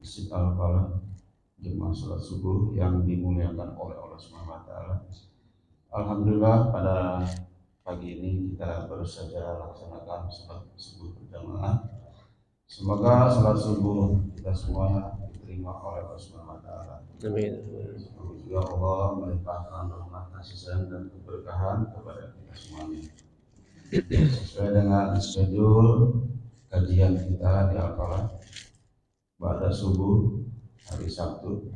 Istiqlal jemaah salat subuh yang dimuliakan oleh Allah Subhanahu wa taala. Alhamdulillah pada pagi ini kita baru saja laksanakan salat subuh berjamaah. Semoga salat subuh kita semua diterima oleh Allah Subhanahu wa taala. Amin. Semoga juga Allah melimpahkan rahmat kasih sayang dan keberkahan kepada kita semuanya. Sesuai dengan schedule kajian kita di Al-Falah pada subuh hari Sabtu,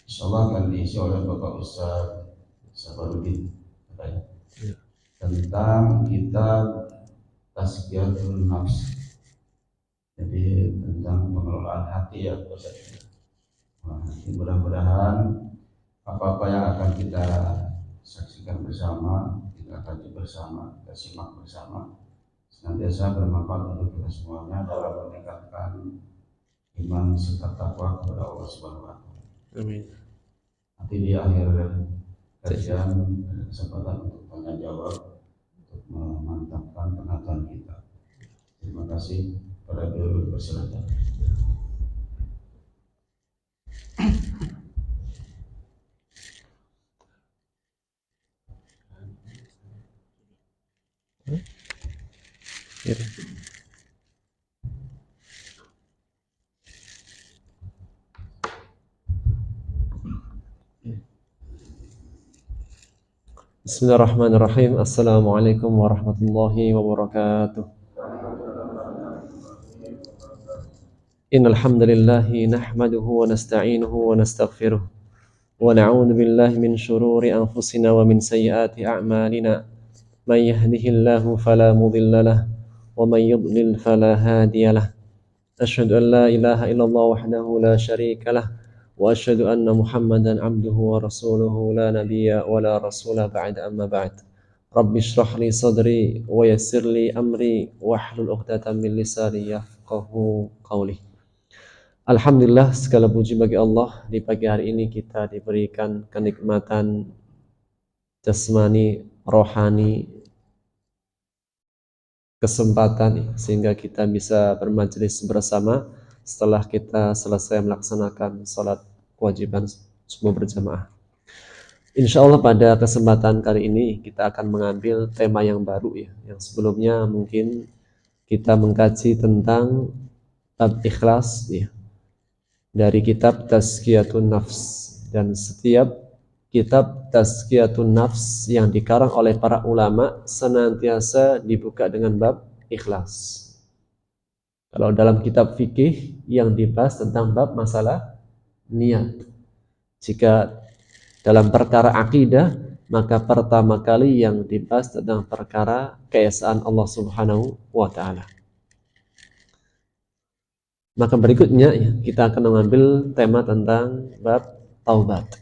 insyaallah akan diisi oleh Bapak Ustaz Sabarudin tentang kitab Tazkiyatun Nafs. Jadi tentang pengelolaan hati ya Ustaz. Mudah-mudahan apa-apa yang akan kita saksikan bersama, kita kaji bersama, kita simak bersama, senantiasa bermanfaat untuk kita semuanya dalam meningkatkan iman serta takwa kepada Allah Subhanahu wa taala. Amin. Nanti di akhir kajian ada kesempatan untuk tanya jawab untuk memantapkan pengetahuan kita. Terima kasih. Para guru bersilakan. Bismillahirrahmanirrahim. Assalamualaikum warahmatullahi wabarakatuh. Innal hamdalillah nahmaduhu wa nasta'inuhu wa nastaghfiruh wa na'udzu billahi min shururi anfusina wa min sayyiati a'malina. May yahdihillahu fala mudilla lahu wa may yudlil fala hadiya lahu. Asyhadu an la ilaha illallah wahdahu la syarika lahu wa asyhadu anna Muhammadan abduhu wa rasuluhu la nabiyya wa la rasula ba'da amma ba'd. Rabbi shrah li sadri wa yassir li amri wahlul 'uqdatam min lisani yafqahu qawli. Alhamdulillah, segala puji bagi Allah. Di pagi hari ini kita diberikan kenikmatan jasmani, rohani, kesempatan sehingga kita bisa bermajelis bersama setelah kita selesai melaksanakan sholat kewajiban subuh berjamaah. Insya Allah pada kesempatan kali ini kita akan mengambil tema yang baru ya. Yang sebelumnya mungkin kita mengkaji tentang bab ikhlas ya, dari kitab Tazkiyatun Nafs, dan setiap kitab Tazkiyatun Nafs yang dikarang oleh para ulama senantiasa dibuka dengan bab ikhlas. Kalau dalam kitab fikih yang dibahas tentang bab masalah niat. Jika dalam perkara akidah, maka pertama kali yang dibahas tentang perkara keesaan Allah Subhanahu wa taala. Maka berikutnya ya, kita akan mengambil tema tentang bab taubat.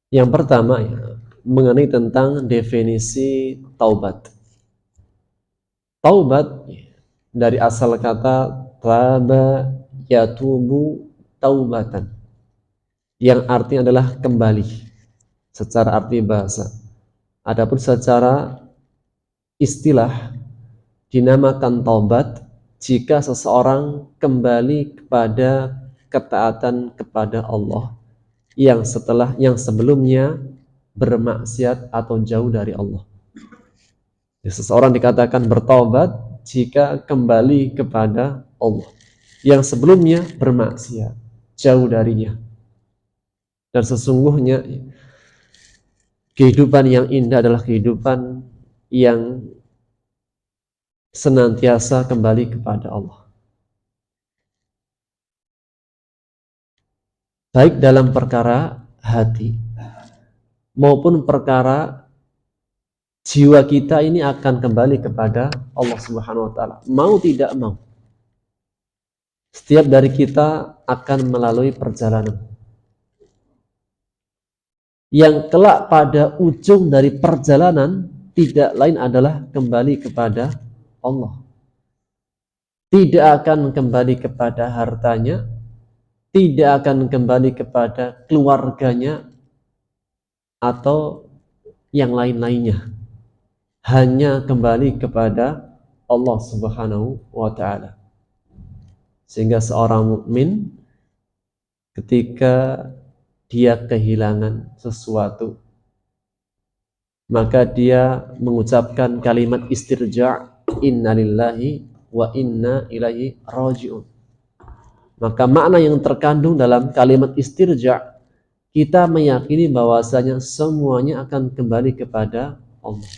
Yang pertama ya, mengenai tentang definisi taubat. Taubat ya, dari asal kata taba yatubu taubatan, yang artinya adalah kembali secara arti bahasa. Adapun secara istilah dinamakan taubat jika seseorang kembali kepada ketaatan kepada Allah yang sebelumnya bermaksiat atau jauh dari Allah. Jadi, seseorang dikatakan bertaubat jika kembali kepada Allah yang sebelumnya bermaksiat, jauh darinya. Dan sesungguhnya kehidupan yang indah adalah kehidupan yang senantiasa kembali kepada Allah. Baik dalam perkara hati maupun perkara jiwa kita ini akan kembali kepada Allah Subhanahu wa taala. Mau tidak mau, setiap dari kita akan melalui perjalanan yang kelak pada ujung dari perjalanan tidak lain adalah kembali kepada Allah. Tidak akan kembali kepada hartanya, tidak akan kembali kepada keluarganya atau yang lain-lainnya. Hanya kembali kepada Allah Subhanahu wa taala. Sehingga seorang mukmin ketika dia kehilangan sesuatu, maka dia mengucapkan kalimat istirja', innalillahi wa inna ilaihi raji'un. Maka makna yang terkandung dalam kalimat istirja', kita meyakini bahwasanya semuanya akan kembali kepada Allah.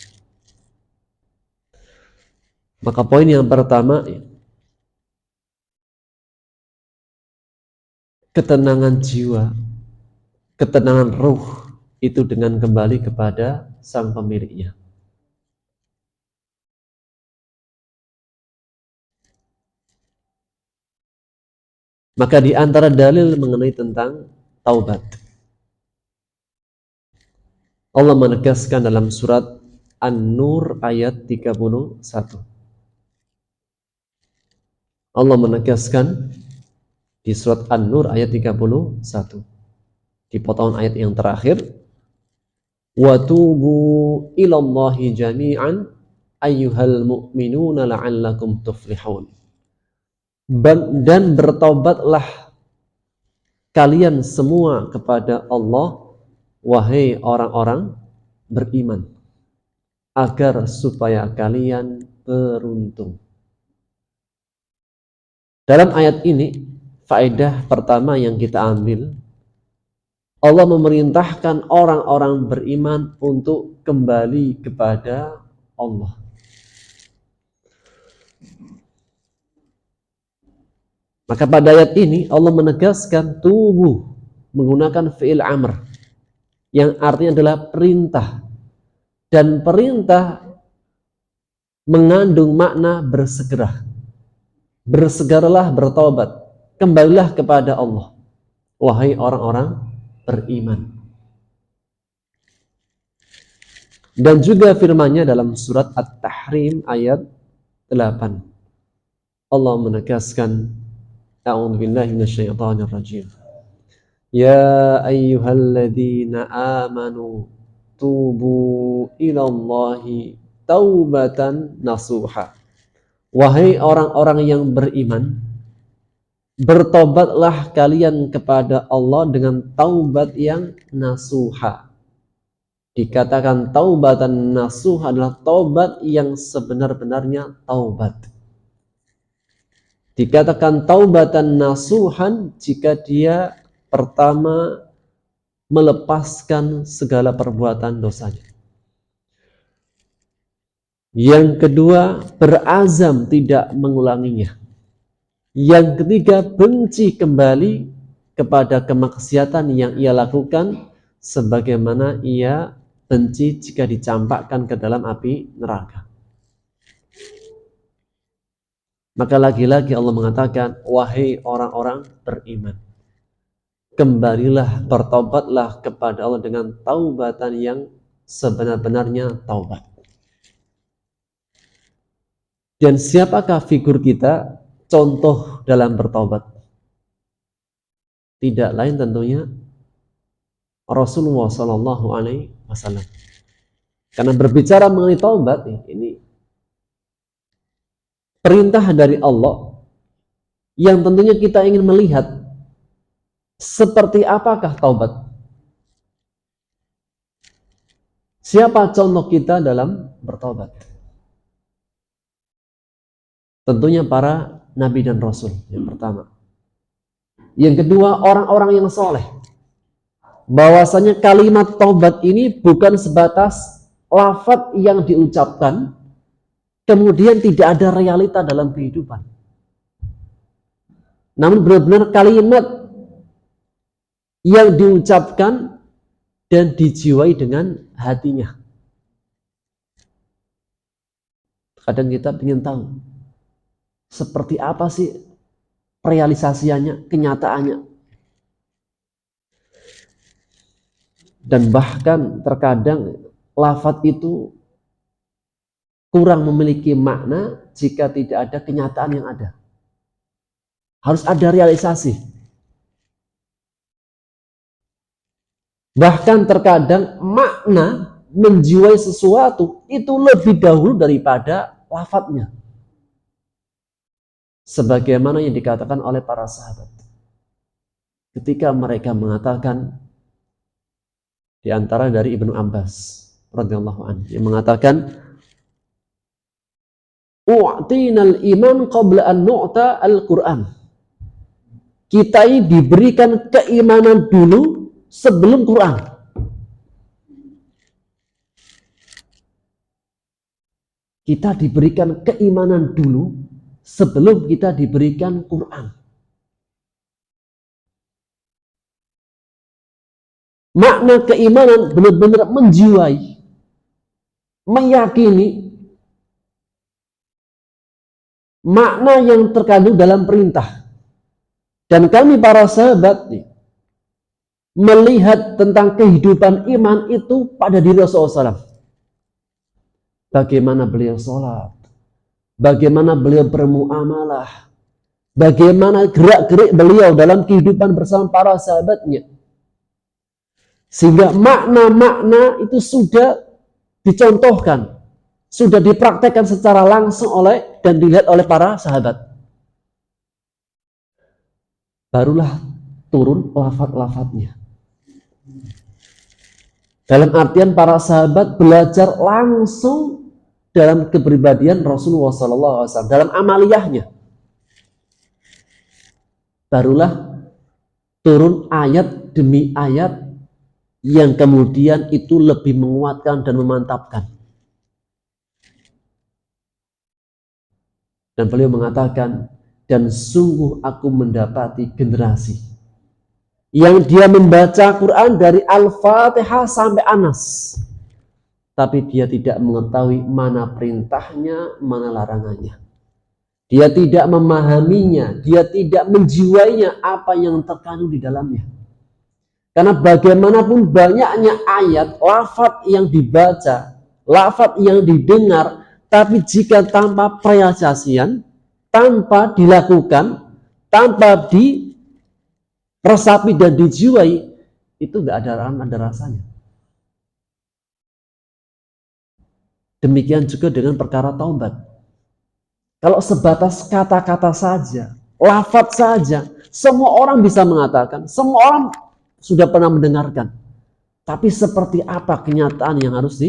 Maka poin yang pertama, ketenangan jiwa, ketenangan ruh itu dengan kembali kepada sang pemiliknya. Maka di antara dalil mengenai tentang taubat, Allah menegaskan dalam surat An-Nur ayat 31. Allah menegaskan di surat An-Nur ayat 31. Di potongan ayat yang terakhir, wa tubu ilallahi jami'an ayyuhal mu'minuna la'allakum tuflihun. Dan bertaubatlah kalian semua kepada Allah, wahai orang-orang beriman, agar supaya kalian beruntung. Dalam ayat ini, faedah pertama yang kita ambil, Allah memerintahkan orang-orang beriman untuk kembali kepada Allah. Maka pada ayat ini Allah menegaskan tubuh menggunakan fi'il amr yang artinya adalah perintah, dan perintah mengandung makna bersegera. Bersegeralah bertobat, kembalilah kepada Allah, wahai orang-orang beriman. Dan juga firman-Nya dalam surat At-Tahrim ayat 8. Allah menegaskan, a'udzubillahi minasyaitonir rajim. Ya ayyuhalladzina amanu tubu ilallahi taubatan nasuha. Wahai orang-orang yang beriman, bertobatlah kalian kepada Allah dengan taubat yang nasuha. Dikatakan taubatan nasuha adalah taubat yang sebenar-benarnya taubat. Dikatakan taubatan nasuhan jika dia pertama melepaskan segala perbuatan dosanya. Yang kedua, berazam tidak mengulanginya. Yang ketiga, benci kembali kepada kemaksiatan yang ia lakukan, sebagaimana ia benci jika dicampakkan ke dalam api neraka. Maka lagi-lagi Allah mengatakan, wahai orang-orang beriman, kembalilah, bertobatlah kepada Allah dengan taubatan yang sebenar-benarnya taubat. Dan siapakah figur kita, contoh dalam bertobat? Tidak lain tentunya Rasulullah Sallallahu Alaihi Wasallam. Karena berbicara mengenai taubat, ini perintah dari Allah yang tentunya kita ingin melihat seperti apakah taubat. Siapa contoh kita dalam bertobat? Tentunya para nabi dan rasul yang pertama. Yang kedua, orang-orang yang soleh. Bahwasanya kalimat taubat ini bukan sebatas lafaz yang diucapkan, kemudian tidak ada realita dalam kehidupan. Namun benar-benar kalimat yang diucapkan dan dijiwai dengan hatinya. Kadang kita ingin tahu, seperti apa sih realisasinya, kenyataannya. Dan bahkan terkadang lafaz itu kurang memiliki makna jika tidak ada kenyataan yang ada. Harus ada realisasi. Bahkan terkadang makna menjiwai sesuatu itu lebih dahulu daripada lafaznya. sebagaimana yang dikatakan oleh para sahabat ketika mereka mengatakan, di antara dari Ibnu Abbas radhiyallahu anhu yang mengatakan, u'tinal iman qabla an nu'ta al-Qur'an. Kita ini diberikan keimanan dulu sebelum Quran. Kita diberikan keimanan dulu sebelum kita diberikan Quran. Makna keimanan benar-benar menjiwai, meyakini makna yang terkandung dalam perintah. Dan kami para sahabat melihat tentang kehidupan iman itu pada diri Rasulullah SAW. Bagaimana beliau sholat, bagaimana beliau bermuamalah, bagaimana gerak-gerik beliau dalam kehidupan bersama para sahabatnya. Sehingga makna-makna itu sudah dicontohkan, sudah dipraktekkan secara langsung oleh dan dilihat oleh para sahabat. Barulah turun lafaz-lafaznya. Dalam artian para sahabat belajar langsung dalam kepribadian Rasulullah SAW, dalam amaliyahnya. Barulah turun ayat demi ayat yang kemudian itu lebih menguatkan dan memantapkan. Dan beliau mengatakan, dan sungguh aku mendapati generasi yang dia membaca Quran dari Al-Fatihah sampai Anas, tapi dia tidak mengetahui mana perintahnya, mana larangannya. Dia tidak memahaminya, dia tidak menjiwainya apa yang terkandung di dalamnya. Karena bagaimanapun banyaknya ayat, lafaz yang dibaca, lafaz yang didengar, tapi jika tanpa perasaan, tanpa dilakukan, tanpa diresapi dan dijiwai, itu nggak ada rasanya. Demikian juga dengan perkara taubat. Kalau sebatas kata-kata saja, lafaz saja, semua orang bisa mengatakan, semua orang sudah pernah mendengarkan. Tapi seperti apa kenyataan yang harus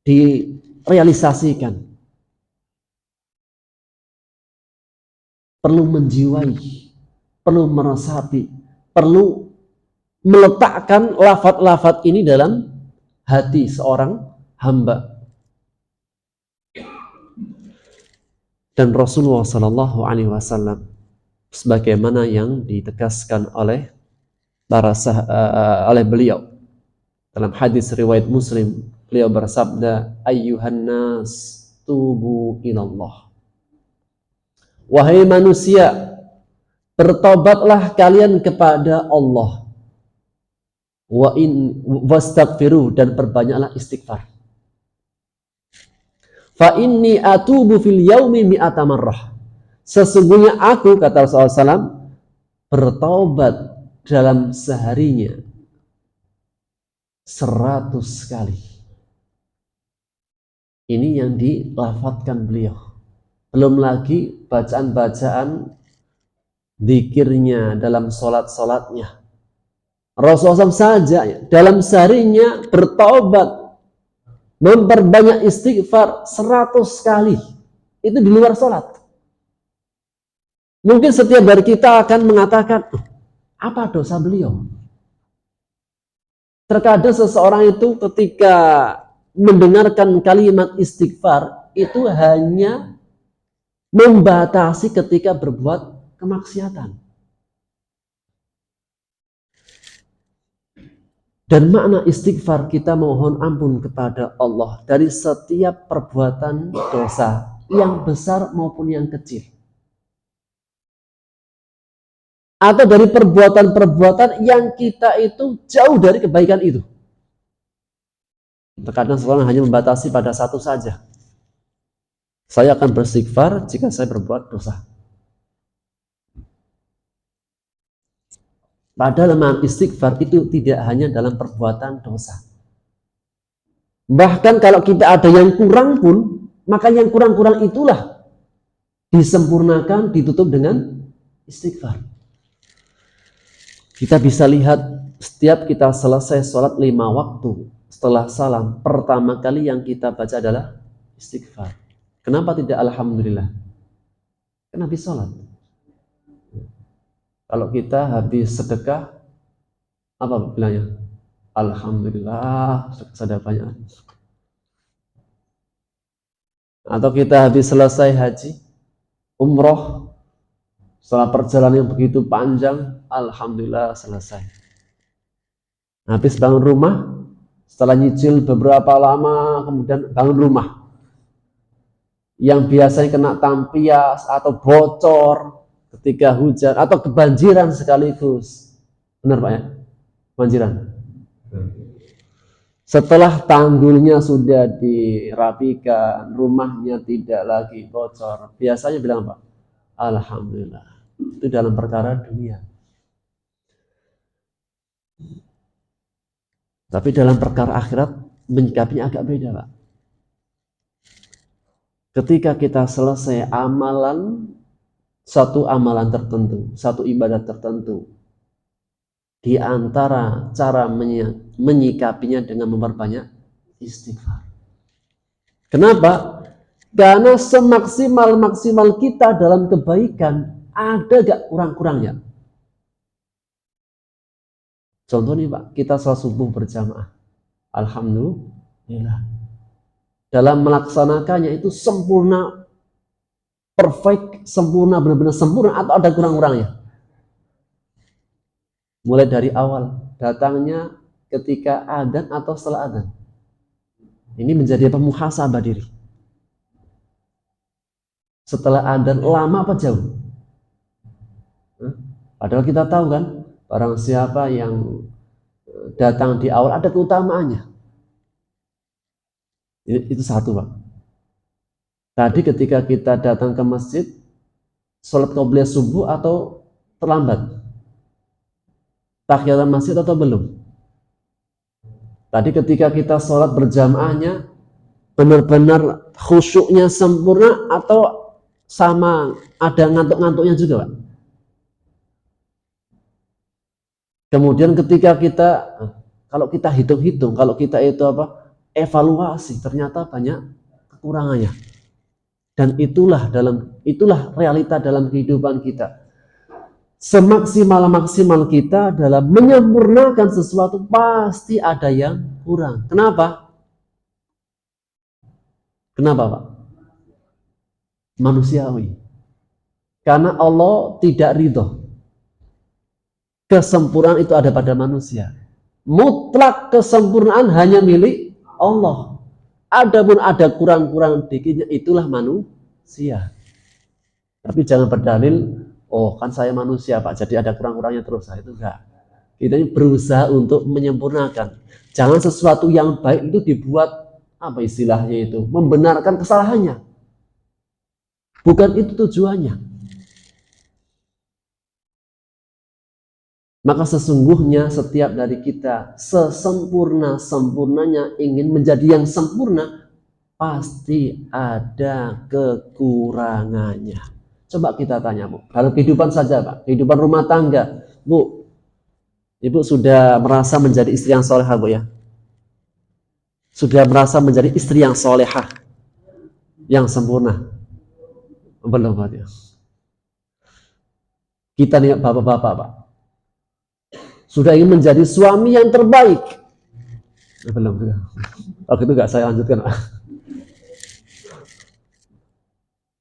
direalisasikan? Perlu menjiwai, perlu meresapi, perlu meletakkan lafaz-lafaz ini dalam hati seorang hamba. Dan Rasulullah SAW, sebagaimana yang ditegaskan oleh oleh beliau dalam hadis riwayat Muslim, beliau bersabda, ayyuhan nas tubu ilallah. Wahai manusia, bertobatlah kalian kepada Allah. Wastaghfiru, dan perbanyaklah istighfar. Fa inni atubu fil yaumi mi'ata marrah. Sesungguhnya aku, kata Rasulullah SAW, bertaubat dalam seharinya 100 kali. Ini yang dilafadzkan beliau. Belum lagi bacaan-bacaan zikirnya dalam solat-solatnya. Rasulullah SAW saja dalam seharinya bertaubat, memperbanyak istighfar 100 kali. Itu di luar solat. Mungkin setiap dari kita akan mengatakan, apa dosa beliau? Terkadang seseorang itu ketika mendengarkan kalimat istighfar itu hanya membatasi ketika berbuat kemaksiatan. Dan makna istighfar, kita mohon ampun kepada Allah dari setiap perbuatan dosa, yang besar maupun yang kecil. Atau dari perbuatan-perbuatan yang kita itu jauh dari kebaikan itu. Terkadang seorang hanya membatasi pada satu saja. Saya akan beristighfar jika saya berbuat dosa. Padahal makna istighfar itu tidak hanya dalam perbuatan dosa. Bahkan kalau kita ada yang kurang pun, maka yang kurang-kurang itulah disempurnakan, ditutup dengan istighfar. Kita bisa lihat setiap kita selesai sholat 5 waktu, setelah salam, pertama kali yang kita baca adalah istighfar. Kenapa tidak alhamdulillah? Karena habis sholat. Kalau kita habis sedekah, apa bilangnya? Alhamdulillah, sudah banyak. Atau kita habis selesai haji, umroh, setelah perjalanan yang begitu panjang, alhamdulillah selesai. Habis bangun rumah, setelah nyicil beberapa lama, kemudian bangun rumah. Yang biasanya kena tampias atau bocor ketika hujan atau kebanjiran sekaligus. Benar Pak ya? Kebanjiran. Setelah tanggulnya sudah dirapikan, rumahnya tidak lagi bocor, biasanya bilang Pak, alhamdulillah. Itu dalam perkara dunia. Tapi dalam perkara akhirat menyikapinya agak beda Pak. Ketika kita selesai amalan, satu amalan tertentu, satu ibadah tertentu, di antara cara menyikapinya dengan memperbanyak istighfar. Kenapa? Karena semaksimal-maksimal kita dalam kebaikan, ada gak kurang-kurangnya? Contoh nih Pak, kita sholat subuh berjamaah. Alhamdulillah. Dalam melaksanakannya itu sempurna, perfect, sempurna, benar-benar sempurna, atau ada kurang-kurangnya? Mulai dari awal, datangnya ketika adzan atau setelah adzan. Ini menjadi muhasabah diri. Setelah adzan lama apa jauh? Padahal kita tahu kan, barang siapa yang datang di awal ada keutamaannya. Itu satu Pak. Tadi ketika kita datang ke masjid, sholat qobliyah subuh atau terlambat? Tahiyatan masjid atau belum? Tadi ketika kita sholat berjamaahnya, benar-benar khusyuknya sempurna atau sama ada ngantuk-ngantuknya juga Pak? Kemudian ketika kita, kalau kita hitung-hitung, kalau kita itu evaluasi, ternyata banyak kekurangannya. Dan itulah realita dalam kehidupan kita. Semaksimal-maksimal kita dalam menyempurnakan sesuatu pasti ada yang kurang. Kenapa? Kenapa Pak? Manusiawi. Karena Allah tidak ridho. Kesempurnaan itu ada pada manusia. Mutlak kesempurnaan hanya milik Allah. Adapun ada kurang-kurang dikitnya, itulah manusia. Tapi jangan berdalil, oh kan saya manusia Pak, jadi ada kurang-kurangnya terus. Itu enggak. Kita ini berusaha untuk menyempurnakan. Jangan sesuatu yang baik itu dibuat, apa istilahnya itu, membenarkan kesalahannya. Bukan itu tujuannya. Maka sesungguhnya setiap dari kita sesempurna-sempurnanya ingin menjadi yang sempurna, pasti ada kekurangannya. Coba kita tanya Bu, dalam kehidupan saja Pak, kehidupan rumah tangga, Bu, Ibu sudah merasa menjadi istri yang solehah Bu ya? Sudah merasa menjadi istri yang solehah, yang sempurna? Belum Pak ya? Kita lihat bapak-bapak Pak, sudah ingin menjadi suami yang terbaik? Belum juga. Waktu itu nggak saya lanjutkan Pak.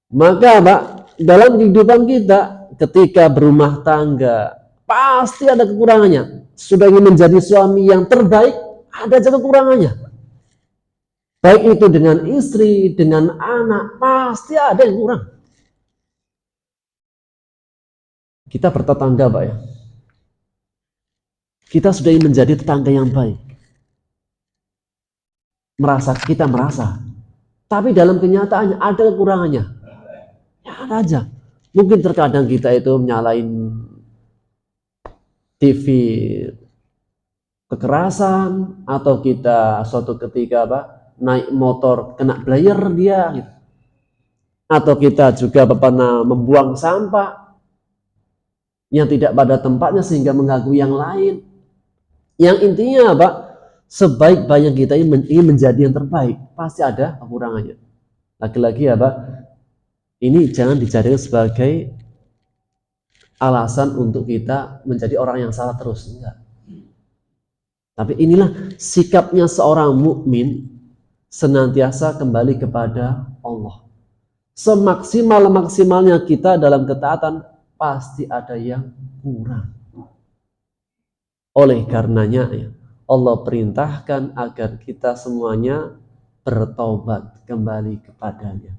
Maka Pak, dalam kehidupan kita ketika berumah tangga pasti ada kekurangannya. Sudah ingin menjadi suami yang terbaik, ada juga kekurangannya. Baik itu dengan istri, dengan anak, pasti ada yang kurang. Kita bertetangga Pak ya. Kita sudah ingin menjadi tetangga yang baik. Kita merasa. Tapi dalam kenyataannya ada kekurangannya. Ya ada aja. Mungkin terkadang kita itu menyalahin TV kekerasan, atau kita suatu ketika naik motor kena blayer dia gitu. Atau kita juga pernah membuang sampah yang tidak pada tempatnya sehingga mengganggu yang lain. Yang intinya apa? Sebaik-baiknya kita ingin menjadi yang terbaik, pasti ada kekurangannya. Lagi-lagi apa? Ini jangan dijadikan sebagai alasan untuk kita menjadi orang yang salah terus, enggak. Tapi inilah sikapnya seorang mukmin, senantiasa kembali kepada Allah. Semaksimal-maksimalnya kita dalam ketaatan, pasti ada yang kurang. Oleh karenanya Allah perintahkan agar kita semuanya bertobat kembali kepadanya.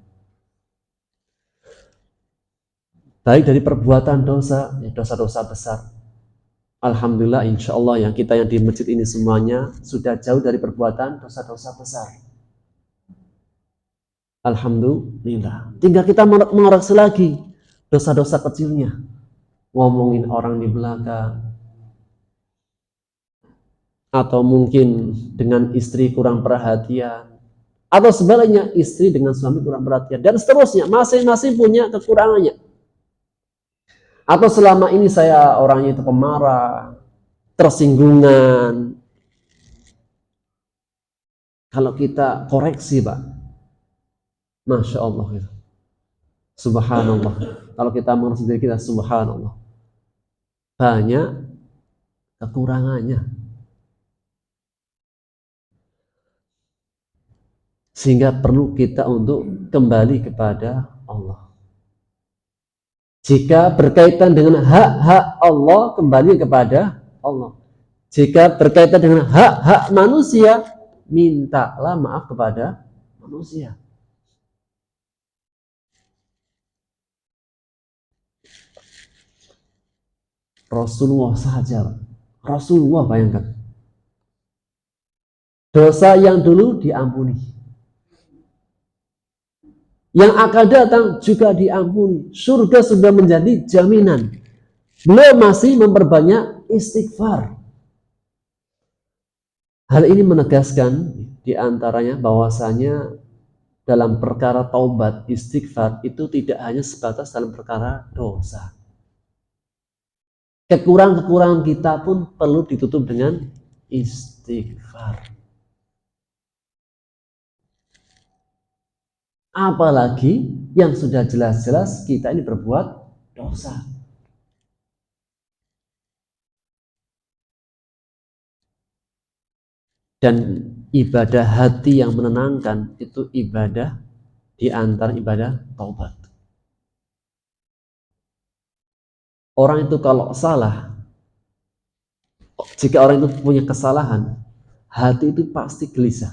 Baik dari perbuatan dosa, dosa-dosa besar. Alhamdulillah, insya Allah yang kita yang di masjid ini semuanya sudah jauh dari perbuatan dosa-dosa besar. Alhamdulillah. Tinggal kita mengoreksi lagi dosa-dosa kecilnya. Ngomongin orang di belakang, atau mungkin dengan istri kurang perhatian, atau sebaliknya istri dengan suami kurang perhatian, dan seterusnya. Masing-masing punya kekurangannya. Atau selama ini saya orangnya itu pemarah, tersinggungan. Kalau kita koreksi, Pak, Masya Allah, subhanallah. Kalau kita mengerti diri kita, subhanallah, banyak kekurangannya. Sehingga perlu kita untuk kembali kepada Allah. Jika berkaitan dengan hak-hak Allah, kembali kepada Allah. Jika berkaitan dengan hak-hak manusia, mintalah maaf kepada manusia. Rasulullah saja, Rasulullah bayangkan, dosa yang dulu diampuni, yang akan datang juga diampuni. Surga sudah menjadi jaminan. Beliau masih memperbanyak istighfar. Hal ini menegaskan diantaranya bahwasanya dalam perkara taubat, istighfar itu tidak hanya sebatas dalam perkara dosa. Kekurangan-kekurangan kita pun perlu ditutup dengan istighfar. Apalagi yang sudah jelas-jelas kita ini berbuat dosa. Dan ibadah hati yang menenangkan itu ibadah di antara ibadah taubat. Orang itu kalau salah, jika orang itu punya kesalahan, hati itu pasti gelisah.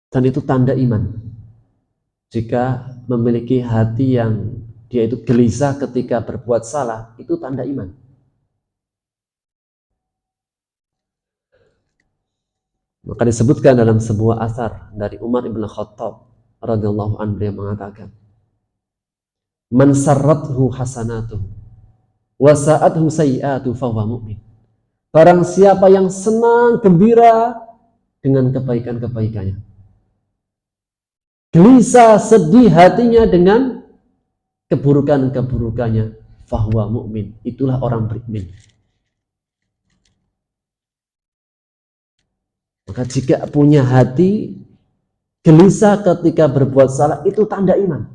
Dan itu tanda iman. Jika memiliki hati yang dia itu gelisah ketika berbuat salah, itu tanda iman. Maka disebutkan dalam sebuah asar dari Umar ibn Khattab radhiyallahu anhu, beliau mengatakan, "Man sarrathu hasanatuhu wa sa'athu sayyi'atuhu fahuwa mu'min." Barang siapa yang senang, gembira dengan kebaikan-kebaikannya, gelisah, sedih hatinya dengan keburukan-keburukannya, fahuwa mu'min, itulah orang beriman. Maka jika punya hati gelisah ketika berbuat salah, itu tanda iman.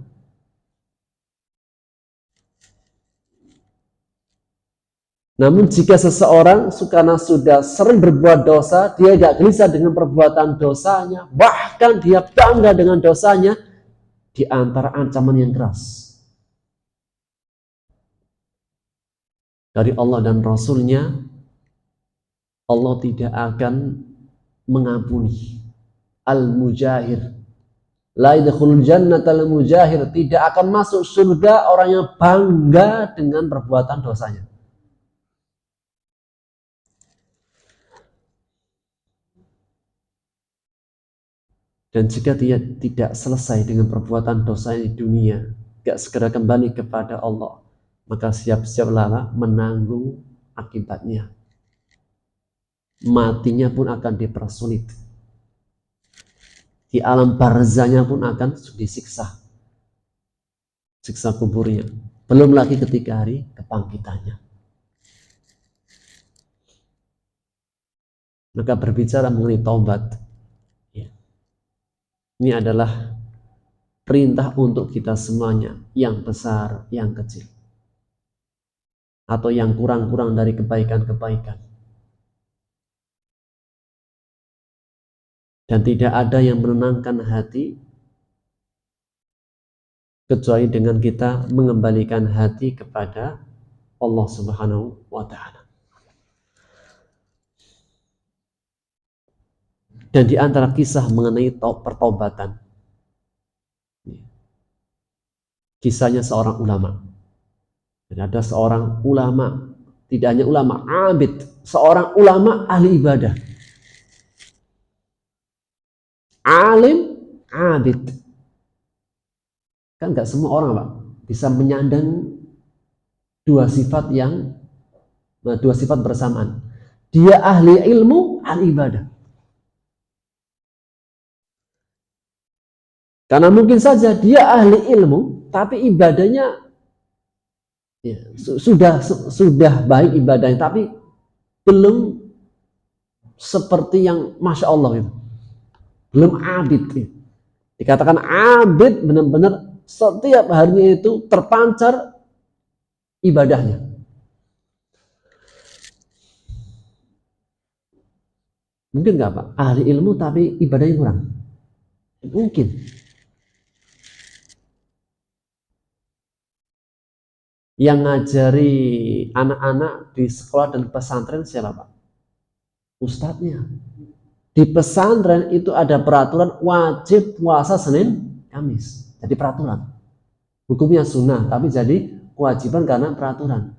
Namun jika seseorang karena sudah sering berbuat dosa, dia tidak gelisah dengan perbuatan dosanya, bahkan dia bangga dengan dosanya, di antara ancaman yang keras dari Allah dan Rasulnya, Allah tidak akan mengampuni al-mujahir. La yadkhulul jannata al-mujahir, tidak akan masuk surga orang yang bangga dengan perbuatan dosanya. Dan jika dia tidak selesai dengan perbuatan dosa di dunia, gak segera kembali kepada Allah, maka siap-siaplah menanggung akibatnya. Matinya pun akan dipersulit. di alam barzahnya pun akan disiksa, siksa kuburnya. Belum lagi ketika hari kebangkitannya. Maka berbicara mengenai taubat, ya, ini adalah perintah untuk kita semuanya, yang besar, yang kecil, atau yang kurang-kurang dari kebaikan-kebaikan. Dan tidak ada yang menenangkan hati kecuali dengan kita mengembalikan hati kepada Allah Subhanahu wa Ta'ala. Dan di antara kisah mengenai pertobatan, kisahnya seorang ulama. Dan ada seorang ulama, tidak hanya ulama, abid, seorang ulama ahli ibadah, alim, abid. Kan nggak semua orang, Pak, bisa menyandang dua sifat bersamaan. Dia ahli ilmu, ahli ibadah. Karena mungkin saja dia ahli ilmu, tapi ibadahnya ya, sudah baik ibadahnya, tapi belum seperti yang Masya Allah itu. Belum abid. Dikatakan abid benar-benar setiap harinya itu terpancar ibadahnya. Mungkin nggak, Pak? Ahli ilmu tapi ibadahnya kurang. Mungkin. Yang ngajari anak-anak di sekolah dan pesantren siapa, Pak? Ustadznya. Di pesantren itu ada peraturan wajib puasa Senin, Kamis. Jadi peraturan. Hukumnya sunnah, tapi jadi kewajiban karena peraturan.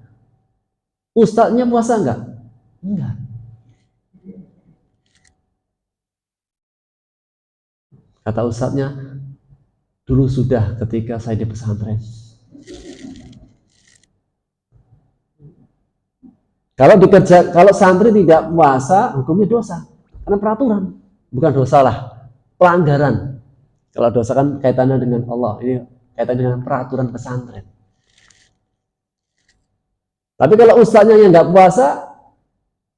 Ustadznya puasa enggak? Enggak. Kata ustadznya, dulu sudah ketika saya di pesantren. Kalau santri tidak puasa, hukumnya dosa. Karena peraturan, bukan dosa lah, pelanggaran. Kalau dosa kan kaitannya dengan Allah, ini kaitannya dengan peraturan pesantren. Tapi kalau ustadznya yang nggak puasa,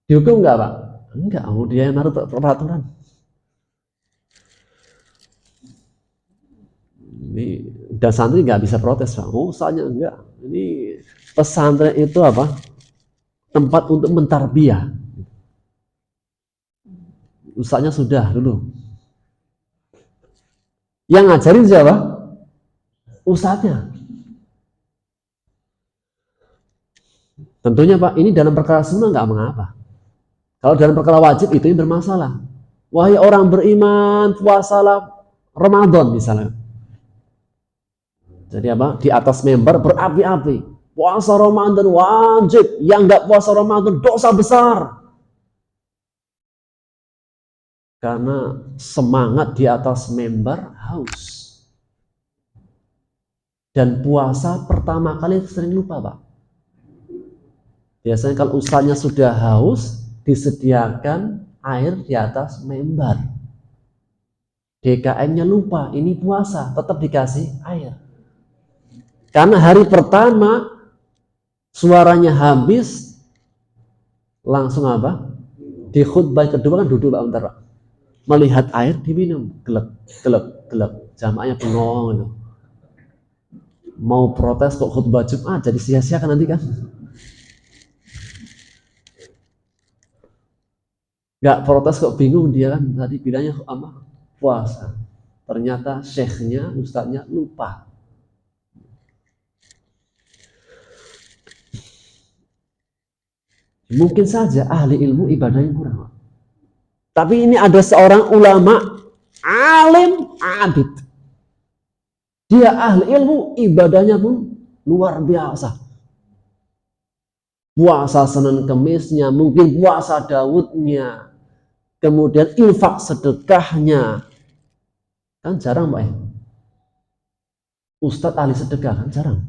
dihukum nggak, Pak? Enggak, dia yang naruh peraturan. Ini dan santri nggak bisa protes, Pak. Oh, ustadznya enggak. Ini pesantren itu apa? Tempat untuk mentarbiyah. Ustadznya sudah dulu. Yang ngajarin siapa? Ustadznya. Tentunya, Pak, ini dalam perkara sunnah nggak mengapa. Kalau dalam perkara wajib itu yang bermasalah. Wahai orang beriman, puasalah Ramadan misalnya. Jadi apa? Di atas mimbar berapi-api. Puasa Ramadan wajib. Yang nggak puasa Ramadan dosa besar. Karena semangat di atas mimbar haus. Dan puasa pertama kali sering lupa, Pak. Biasanya kalau ustaznya sudah haus, disediakan air di atas mimbar. DKM-nya lupa, ini puasa, tetap dikasih air. Karena hari pertama suaranya habis, langsung apa? Di khutbah kedua kan duduk, Pak, bentar, Pak. Melihat air diminum, gelap. Jamaahnya bengong itu. Mau protes kok khutbah Jumat, jadi sia-sia kan nanti kan. Gak protes kok bingung dia kan, tadi bilangnya apa? Puasa. Ternyata syekhnya, ustadznya lupa. Mungkin saja ahli ilmu ibadahnya kurang. Tapi ini ada seorang ulama, alim, abid. Dia ahli ilmu, ibadahnya pun luar biasa. Puasa Senin Kemisnya, mungkin puasa Daudnya, kemudian infak sedekahnya. Kan jarang, Pak, ya? Ustadz ahli sedekah kan jarang.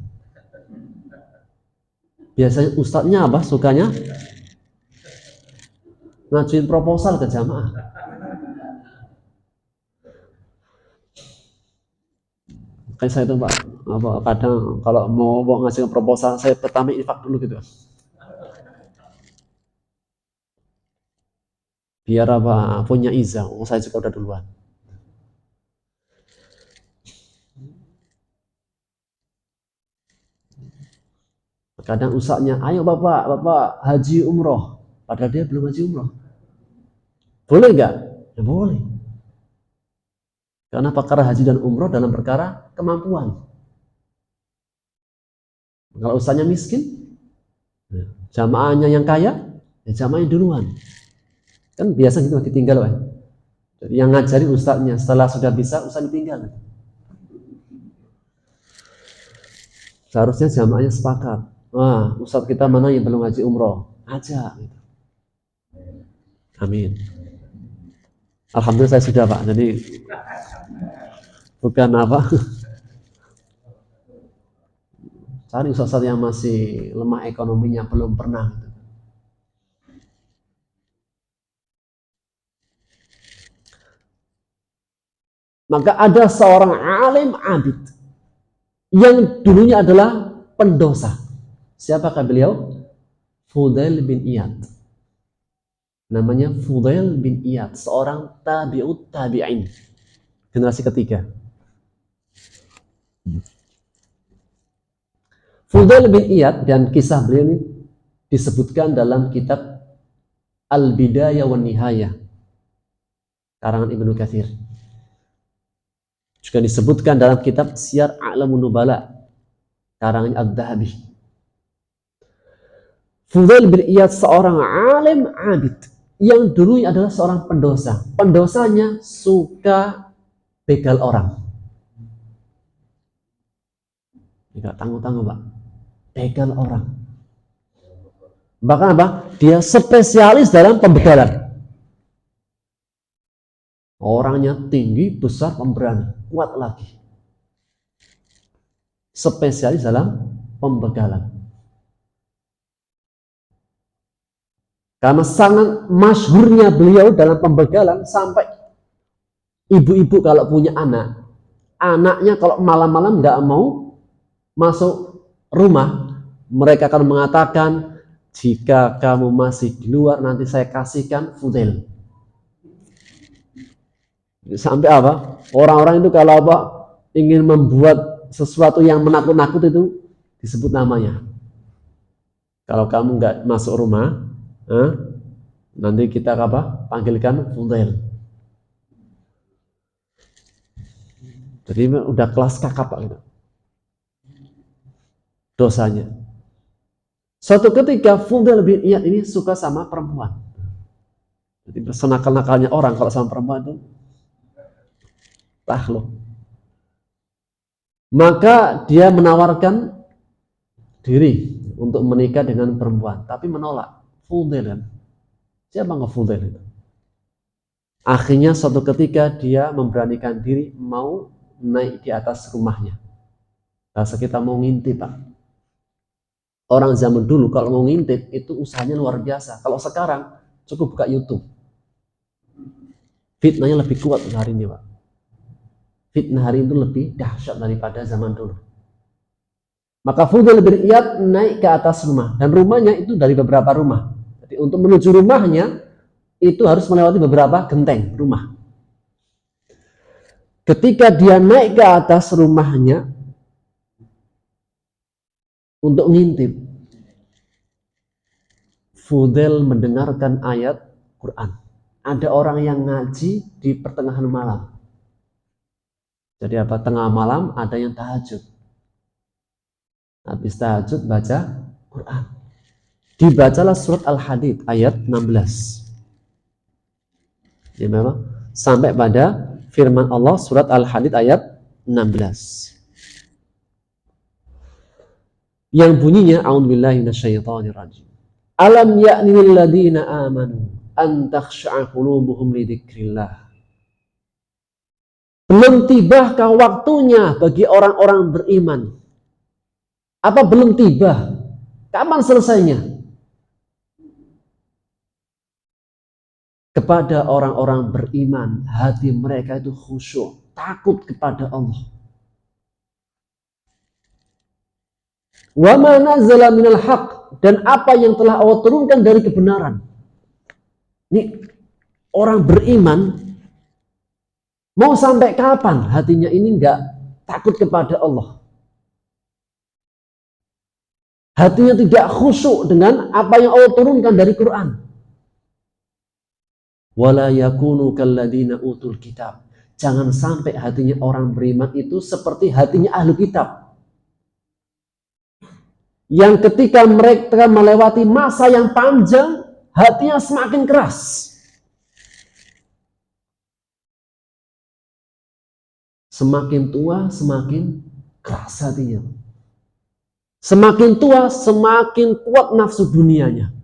Biasanya ustadznya apa? Sukanya ngajuin proposal ke jamaah. Kayak saya itu Pak, kadang kalau mau ngasih proposal saya pertama infak dulu gitu. Biar punya izah, saya juga udah duluan. Kadang usahanya, ayo bapak haji umroh, padahal dia belum haji umroh. Boleh nggak? Ya boleh. Karena perkara haji dan umroh dalam perkara kemampuan. Kalau usahanya miskin, jamaahnya yang kaya, ya jamaahnya duluan. Kan biasa gitu ditinggal, Pak. Jadi yang ngajarin ustadznya, setelah sudah bisa, ustadz ditinggal. Seharusnya jamaahnya sepakat. Wah, ustadz kita mana yang belum haji umroh? Ajak. Amin. Alhamdulillah saya sudah Pak. Jadi bukan apa. Cari ustadz yang masih lemah ekonominya, belum pernah. Maka ada seorang alim abid yang dulunya adalah pendosa. Siapakah beliau? Fudail bin Iyad. Namanya Fudail bin Iyad, seorang tabi'ut tabi'in, generasi ketiga. Fudail bin Iyad, dan kisah beliau ini disebutkan dalam kitab Al-Bidayah wan Nihayah karangan Ibnu Katsir. Juga disebutkan dalam kitab Siyar A'lamun Nubala karangan Ad-Dhahabi. Fudail bin Iyad seorang alim abid yang dulunya adalah seorang pendosa. Pendosanya suka begal orang. Tidak tanggung-tanggung Pak. Begal orang. Bahkan apa? Dia spesialis dalam pembegalan. Orangnya tinggi, besar, pemberani, kuat lagi. Spesialis dalam pembegalan. Karena sangat masyhurnya beliau dalam pembegalan sampai ibu-ibu kalau punya anak, anaknya kalau malam-malam nggak mau masuk rumah, mereka akan mengatakan, jika kamu masih di luar nanti saya kasihkan Fudail. Sampai apa? Orang-orang itu kalau apa ingin membuat sesuatu yang menakut-nakut itu disebut namanya. Kalau kamu nggak masuk rumah, nanti kita apa? Panggilkan Fudail. Jadi udah kelas kakap Pak gitu. Dosanya. Suatu ketika Fudail bin Iyad ini suka sama perempuan. Jadi senakal-nakalnya orang kalau sama perempuan itu takluk. Maka dia menawarkan diri untuk menikah dengan perempuan, tapi menolak. Fudail kan? Siapa nggak Fudail itu? Akhirnya suatu ketika dia memberanikan diri mau naik di atas rumahnya. Bahasa kita mau ngintip Pak. Orang zaman dulu kalau mau ngintip itu usahanya luar biasa. Kalau sekarang cukup buka YouTube. Fitnahnya lebih kuat hari ini Pak. Fitnah hari itu lebih dahsyat daripada zaman dulu. Maka Fudail bin Iyad naik ke atas rumah, dan rumahnya itu dari beberapa rumah. Jadi untuk menuju rumahnya itu harus melewati beberapa genteng rumah. Ketika dia naik ke atas rumahnya untuk ngintip, Fudail mendengarkan ayat Quran. Ada orang yang ngaji di pertengahan malam. Jadi apa? Tengah malam ada yang tahajud. Habis tahajud baca Quran. Dibacalah surat Al-Hadid ayat 16. Ya memang sampai pada firman Allah surat Al-Hadid ayat 16. Yang bunyinya a'udzubillahi minasyaitonirrajim. Alam ya'ni lil ladzina amanu an takhsha'a qulubuhum li dzikrillah. Belum tibakah waktunya bagi orang-orang beriman? Apa belum tiba? Kapan selesainya? Kepada orang-orang beriman, hati mereka itu khusyuk, takut kepada Allah. Wa ma nazala minal haq, dan apa yang telah Allah turunkan dari kebenaran. Ini orang beriman mau sampai kapan hatinya ini enggak takut kepada Allah? Hatinya tidak khusyuk dengan apa yang Allah turunkan dari Quran. Wala yakunu kalladina utul kitab. Jangan sampai hatinya orang beriman itu seperti hatinya ahli kitab, yang ketika mereka melewati masa yang panjang, hatinya semakin keras. Semakin tua, semakin keras hatinya. Semakin tua, semakin kuat nafsu dunianya.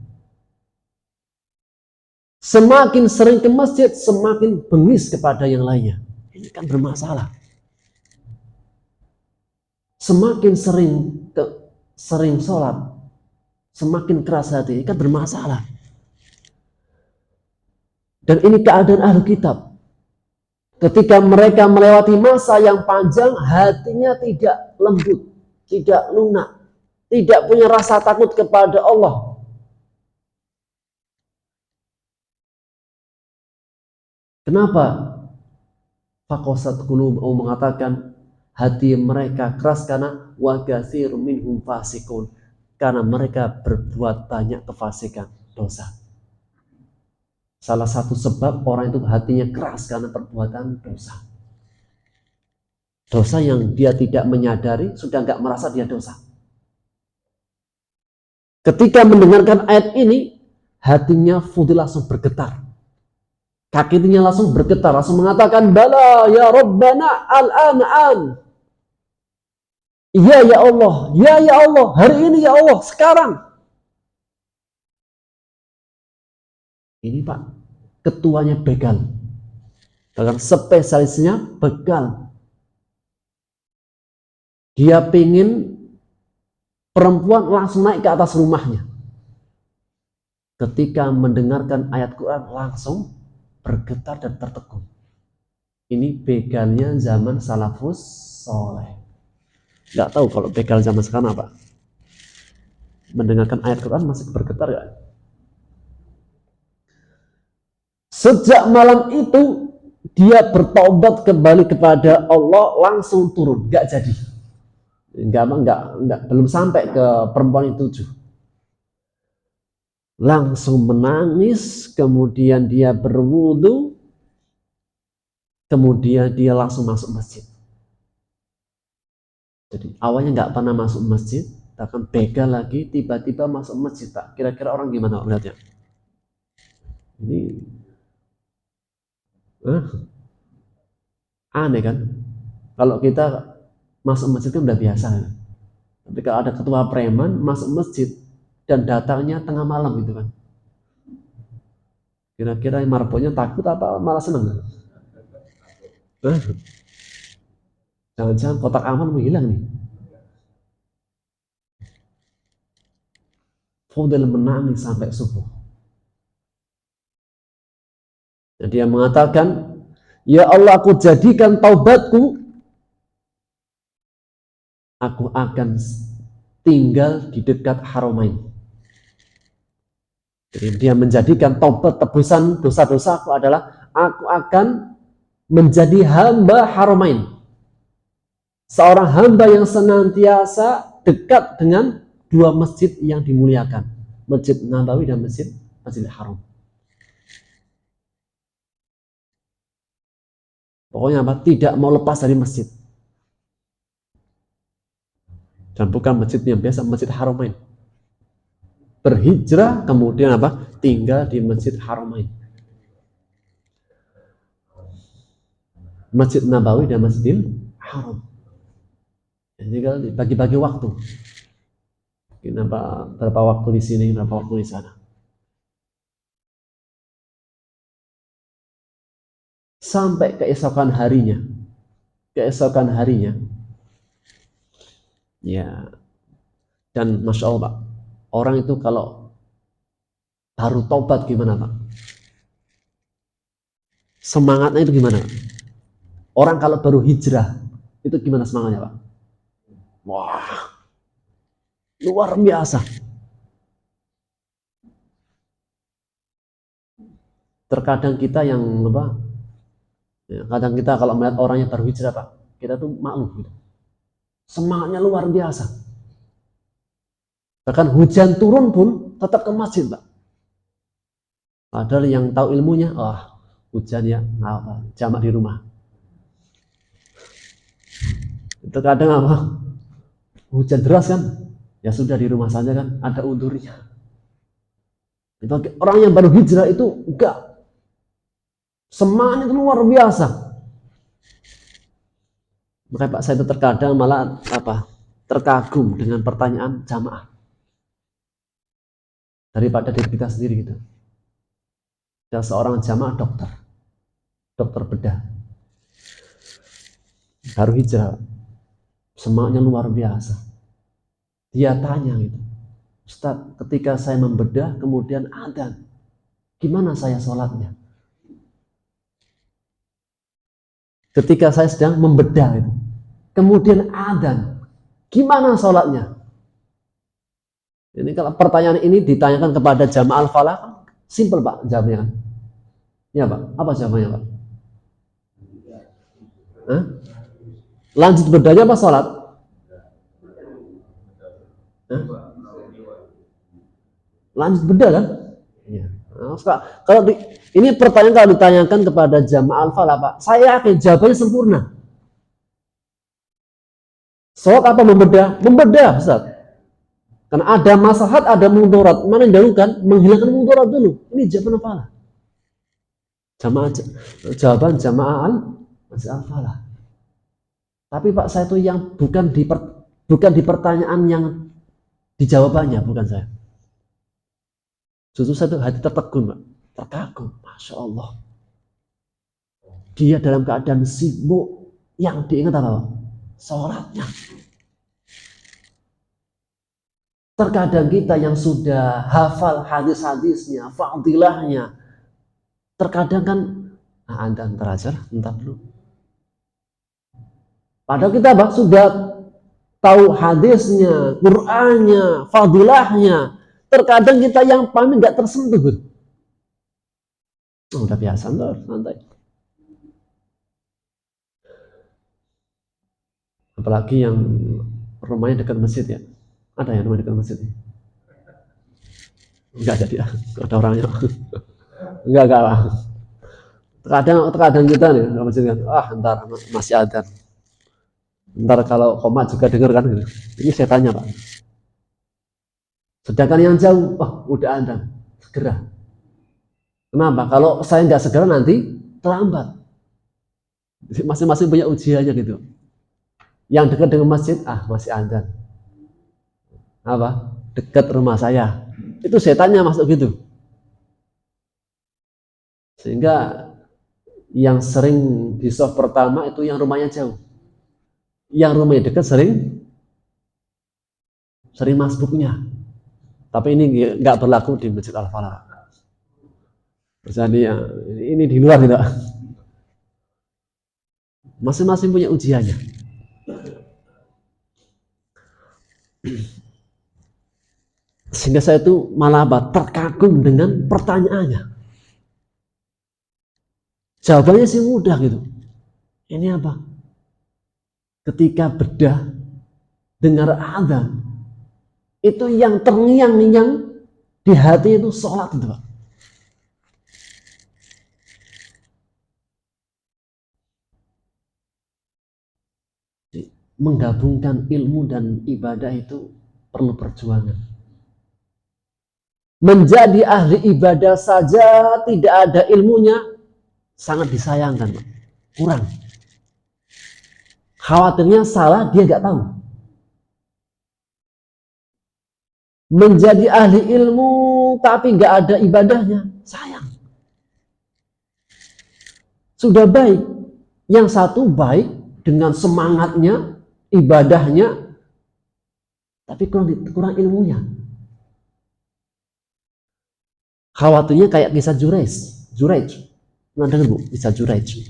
Semakin sering ke masjid, semakin bengis kepada yang lainnya. Ini kan bermasalah. Semakin sering sholat, semakin keras hati, ini kan bermasalah. Dan ini keadaan ahli kitab. Ketika mereka melewati masa yang panjang, hatinya tidak lembut, tidak lunak, tidak punya rasa takut kepada Allah. Kenapa? Faqasat qulubuhum, mengatakan hati mereka keras karena wa katsirun minhum fasikun, karena mereka berbuat banyak kefasikan, dosa. Salah satu sebab orang itu hatinya keras karena perbuatan dosa. Dosa yang dia tidak menyadari, sudah nggak merasa dia dosa. Ketika mendengarkan ayat ini, hatinya Fudil langsung bergetar. Kakinya langsung bergetar, langsung mengatakan, bala ya Rabbana al-an. Iya ya Allah, ya Allah, hari ini ya Allah, sekarang. Ini Pak, ketuanya begal. Bahkan spesialisnya begal. Dia pingin perempuan langsung naik ke atas rumahnya. Ketika mendengarkan ayat Quran langsung bergetar dan tertegun. Ini begalnya zaman salafus soleh. Nggak tahu kalau begal zaman sekarang apa. Mendengarkan ayat Quran masih bergetar ya. Sejak malam itu dia bertobat kembali kepada Allah, langsung turun, nggak jadi. Enggak, belum sampai ke perempuan yang 7. Langsung menangis, kemudian dia berwudu, kemudian dia langsung masuk masjid. Jadi awalnya nggak pernah masuk masjid, akan begal lagi, tiba-tiba masuk masjid, Pak. Kira-kira orang gimana melihatnya? Ini aneh kan? Kalau kita masuk masjid kan udah biasa. Tapi kalau ada ketua preman masuk masjid dan datangnya tengah malam gitu kan. Kira-kira marbotnya takut apa malah seneng? Jangan-jangan kotak aman menghilang nih. Fudil menangis sampai subuh. Dan dia mengatakan, ya Allah, aku jadikan taubatku, aku akan tinggal di dekat Haramain. Jadi dia menjadikan taubat, tebusan dosa-dosaku adalah aku akan menjadi hamba Haramain. Seorang hamba yang senantiasa dekat dengan 2 masjid yang dimuliakan, Masjid Nabawi dan Masjidil Haram. Pokoknya apa? Tidak mau lepas dari masjid. Dan bukan masjid yang biasa, Masjid Haramain. Berhijrah, kemudian apa? Tinggal di Masjid Haramain. Masjid Nabawi dan Masjidil Haram. Jadi kalau bagi-bagi waktu. Kenapa berapa waktu di sini, berapa waktu di sana. Sampai keesokan harinya. Ya. Dan Masya Allah, Pak, orang itu kalau baru taubat gimana, Pak? Semangatnya itu gimana, Pak? Orang kalau baru hijrah itu gimana semangatnya, Pak? Wah, luar biasa. Terkadang kita yang apa? Ya, kadang kita kalau melihat orang yang baru hijrah, Pak, kita tuh malu gitu. Semangatnya luar biasa. Bahkan hujan turun pun tetap ke masjid, Pak. Padahal yang tahu ilmunya, hujan ya, nggak apa, jamak di rumah. Itu kadang apa? Hujan deras kan, ya sudah di rumah saja kan, ada undurnya. Orang yang baru hijrah itu enggak, semangatnya itu luar biasa. Makanya Pak, saya itu terkadang malah terkagum dengan pertanyaan jamaah daripada diri kita sendiri gitu. Ada seorang jamaah dokter bedah, baru hijrah, semangatnya luar biasa. Dia tanya gitu, Ustaz, ketika saya membedah kemudian adzan, gimana saya sholatnya? Ketika saya sedang membedah itu, kemudian adzan, gimana sholatnya? Ini kalau pertanyaan ini ditanyakan kepada jamaah al-falah, simpel Pak jawabnya kan? Ya Pak, apa jawabannya Pak? Hah? Lanjut bedahnya apa sholat? Hah? Lanjut bedah kan? Ya. Nah, kalau ini pertanyaan kalau ditanyakan kepada jamaah al-falah Pak, saya yakin jawabannya sempurna. Sholat apa membedah? Membedah Ustaz. Karena ada maslahat, ada mudarat. Mana yang dahulukan? Menghilangkan mudarat dulu. Ini jawaban al-falah. Jawaban jamaah al-falah. Tapi Pak, saya itu yang bukan di pertanyaan yang di jawabannya, bukan saya. Justru saya itu hati tertegun Pak, terkagum, Masya Allah. Dia dalam keadaan sibuk, yang diingat apa Pak? Sholatnya. Terkadang kita yang sudah hafal hadis-hadisnya, fadilahnya, terkadang kan, Anda terajar, entah dulu. Padahal kita Pak, sudah tahu hadisnya, Qur'annya, fadilahnya. Terkadang kita yang pahami nggak tersentuh. Udah biasa, santai. Apalagi yang rumahnya dekat masjid ya. Ada yang rumah dekat masjid? Enggak jadi, ada orangnya. Enggak lah. Terkadang kita nih, masjid kan, ntar masih ada. Ntar kalau komat juga denger kan gitu. Ini saya tanya Pak. Sedangkan yang jauh, udah ada, segera. Kenapa? Kalau saya nggak segera nanti terlambat. Masing-masing punya ujiannya gitu. Yang dekat dengan masjid, masih ada. Apa? Dekat rumah saya. Itu setannya masuk gitu. Sehingga yang sering di soft pertama itu yang rumahnya jauh. Yang rumahnya dekat sering masbuknya. Tapi ini nggak berlaku di Masjid Al-Falah. Jadi ini di luar tidak. Masing-masing punya ujiannya. Sehingga saya itu malah terkagum dengan pertanyaannya. Jawabannya sih mudah gitu. Ini apa? Ketika bedah dengar adzan, itu yang terngiang-ngiang di hati itu sholat itu Pak. Menggabungkan ilmu dan ibadah itu perlu perjuangan. Menjadi ahli ibadah saja tidak ada ilmunya sangat disayangkan Pak. Kurang. Khawatirnya salah dia nggak tahu. Menjadi ahli ilmu tapi nggak ada ibadahnya, sayang. Sudah baik, yang satu baik dengan semangatnya, ibadahnya, tapi kurang ilmunya. Khawatirnya kayak kisah Juraij. Pernah dengar Bu, kisah Juraij?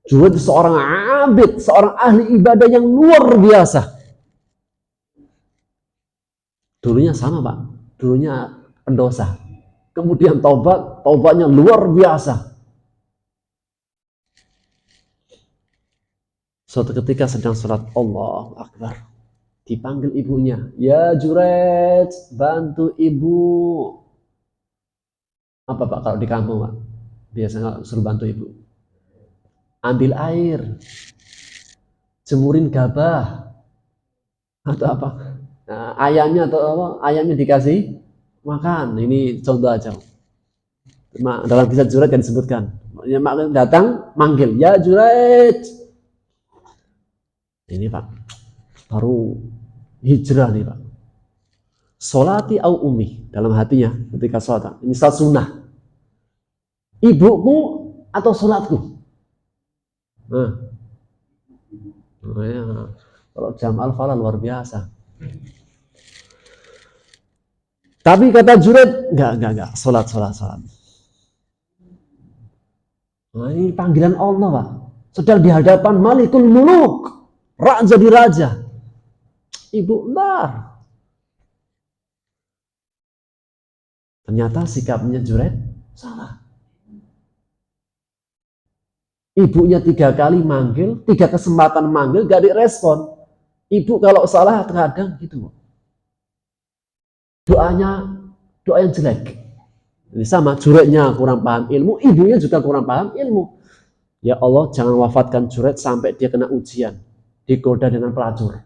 Juraij seorang abid, seorang ahli ibadah yang luar biasa. Dulunya sama Pak, dulunya pendosa. Kemudian taubatnya luar biasa. Suatu ketika sedang sholat, Allahu Akbar, dipanggil ibunya, ya Juret, bantu ibu. Apa Pak kalau di kampung Pak? Biasanya suruh bantu ibu. Ambil air, jemurin gabah, atau apa? Nah, ayamnya atau apa? Ayamnya dikasih makan. Ini contoh aja. Dalam kisah Juret kan disebutkan, ya, datang manggil, ya Juret. Ini Pak, baru hijrah nih Pak. Solati au umi, dalam hatinya ketika sholat. Ini salat sunnah. Ibuku atau sholatku? Nah, ya. Kalau jam al-falah luar biasa. Tapi kata Juret, enggak, sholat. Nah, ini panggilan Allah Pak. Sedang di hadapan Malikul Muluk, raja di raja. Ibu benar. Ternyata sikapnya Juret salah. Ibunya 3 kali manggil, 3 kesempatan manggil, gak direspon. Ibu kalau salah terkadang gitu. Doa yang jelek. Ini sama, Juretnya kurang paham ilmu, ibunya juga kurang paham ilmu. Ya Allah, jangan wafatkan Juret sampai dia kena ujian, digoda dengan pelacur.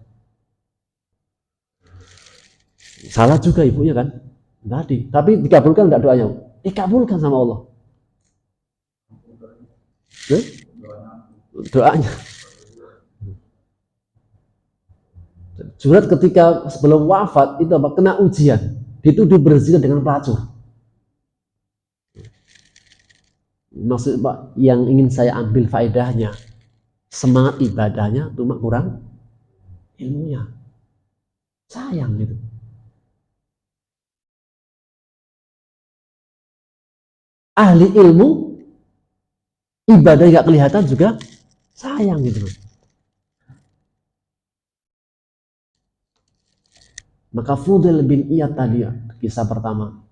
Salah juga ibunya kan? Tadi, tapi dikabulkan enggak doanya? Dikabulkan sama Allah. Doanya. Juret ketika sebelum wafat itu apa? Kena ujian, dituduh berzina dengan pelacur. Maksud Pak, yang ingin saya ambil faedahnya, semangat ibadahnya cuma kurang ilmunya. Sayang gitu. Ahli ilmu, ibadah gak kelihatan juga sayang gitu. Maka Fudail bin Iyad tadi, kisah pertama,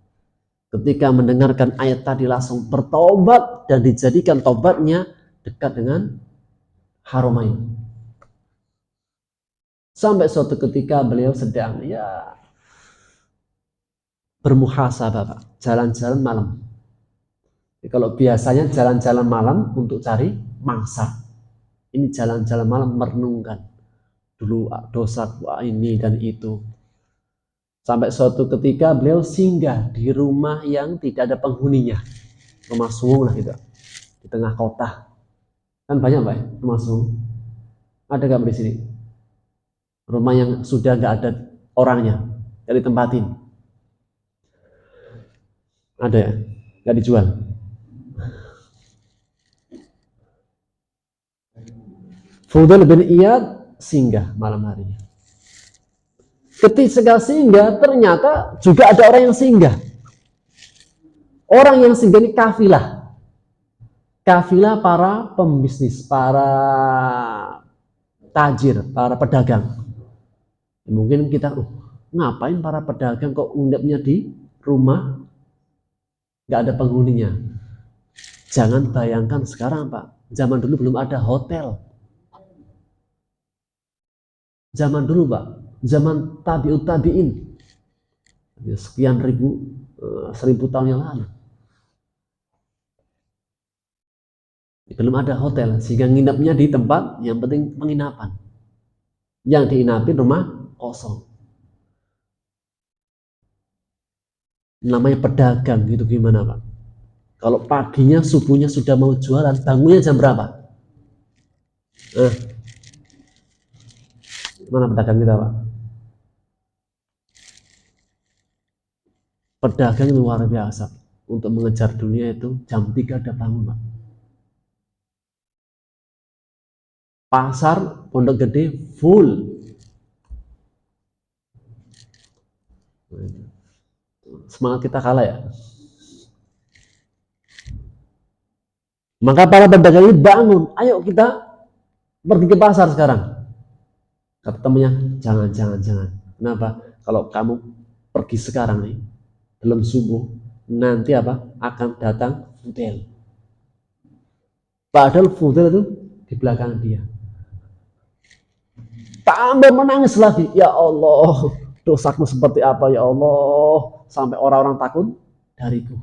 ketika mendengarkan ayat tadi langsung bertobat dan dijadikan tobatnya dekat dengan Haramain. Sampai suatu ketika beliau sedang bermuhasabah, jalan-jalan malam. Jadi, kalau biasanya jalan-jalan malam untuk cari mangsa, ini jalan-jalan malam merenungkan dulu dosa ini dan itu. Sampai suatu ketika beliau singgah di rumah yang tidak ada penghuninya, rumah sungung lah gitu, di tengah kota. Kan banyak Pak ya, rumah sungung. Ada nggak di sini? Rumah yang sudah nggak ada orangnya, nggak ditempatin. Ada ya? Nggak dijual. Fudail bin Iyad singgah malam harinya. Ketika singgah, ternyata juga ada orang yang singgah. Orang yang singgah ini kafilah. Kafilah para pembisnis, para tajir, para pedagang. Mungkin kita, ngapain para pedagang kok nginepnya di rumah nggak ada penghuninya? Jangan bayangkan sekarang Pak, zaman dulu belum ada hotel. Zaman dulu Pak, zaman tabi'ut tabi'in, sekian ribu, 1000 tahun yang lalu, belum ada hotel, sehingga nginapnya di tempat yang penting penginapan, yang diinapin rumah kosong. Namanya pedagang gitu gimana Pak? Kalau paginya subuhnya sudah mau jualan, bangunnya jam berapa? Mana pedagang kita Pak? Pedagang luar biasa. Untuk mengejar dunia itu jam 3 udah bangun Pak. Pasar Pondok Gede full. Semangat kita kalah ya. Maka para pedagang ini bangun, ayo kita pergi ke pasar sekarang. Kata temannya, jangan. Kenapa? Kalau kamu pergi sekarang nih, belum subuh, nanti apa? Akan datang Fudel. Padahal Fudel itu di belakang dia. Tambah menangis lagi, ya Allah, dosaku seperti apa ya Allah, sampai orang-orang takut dariku.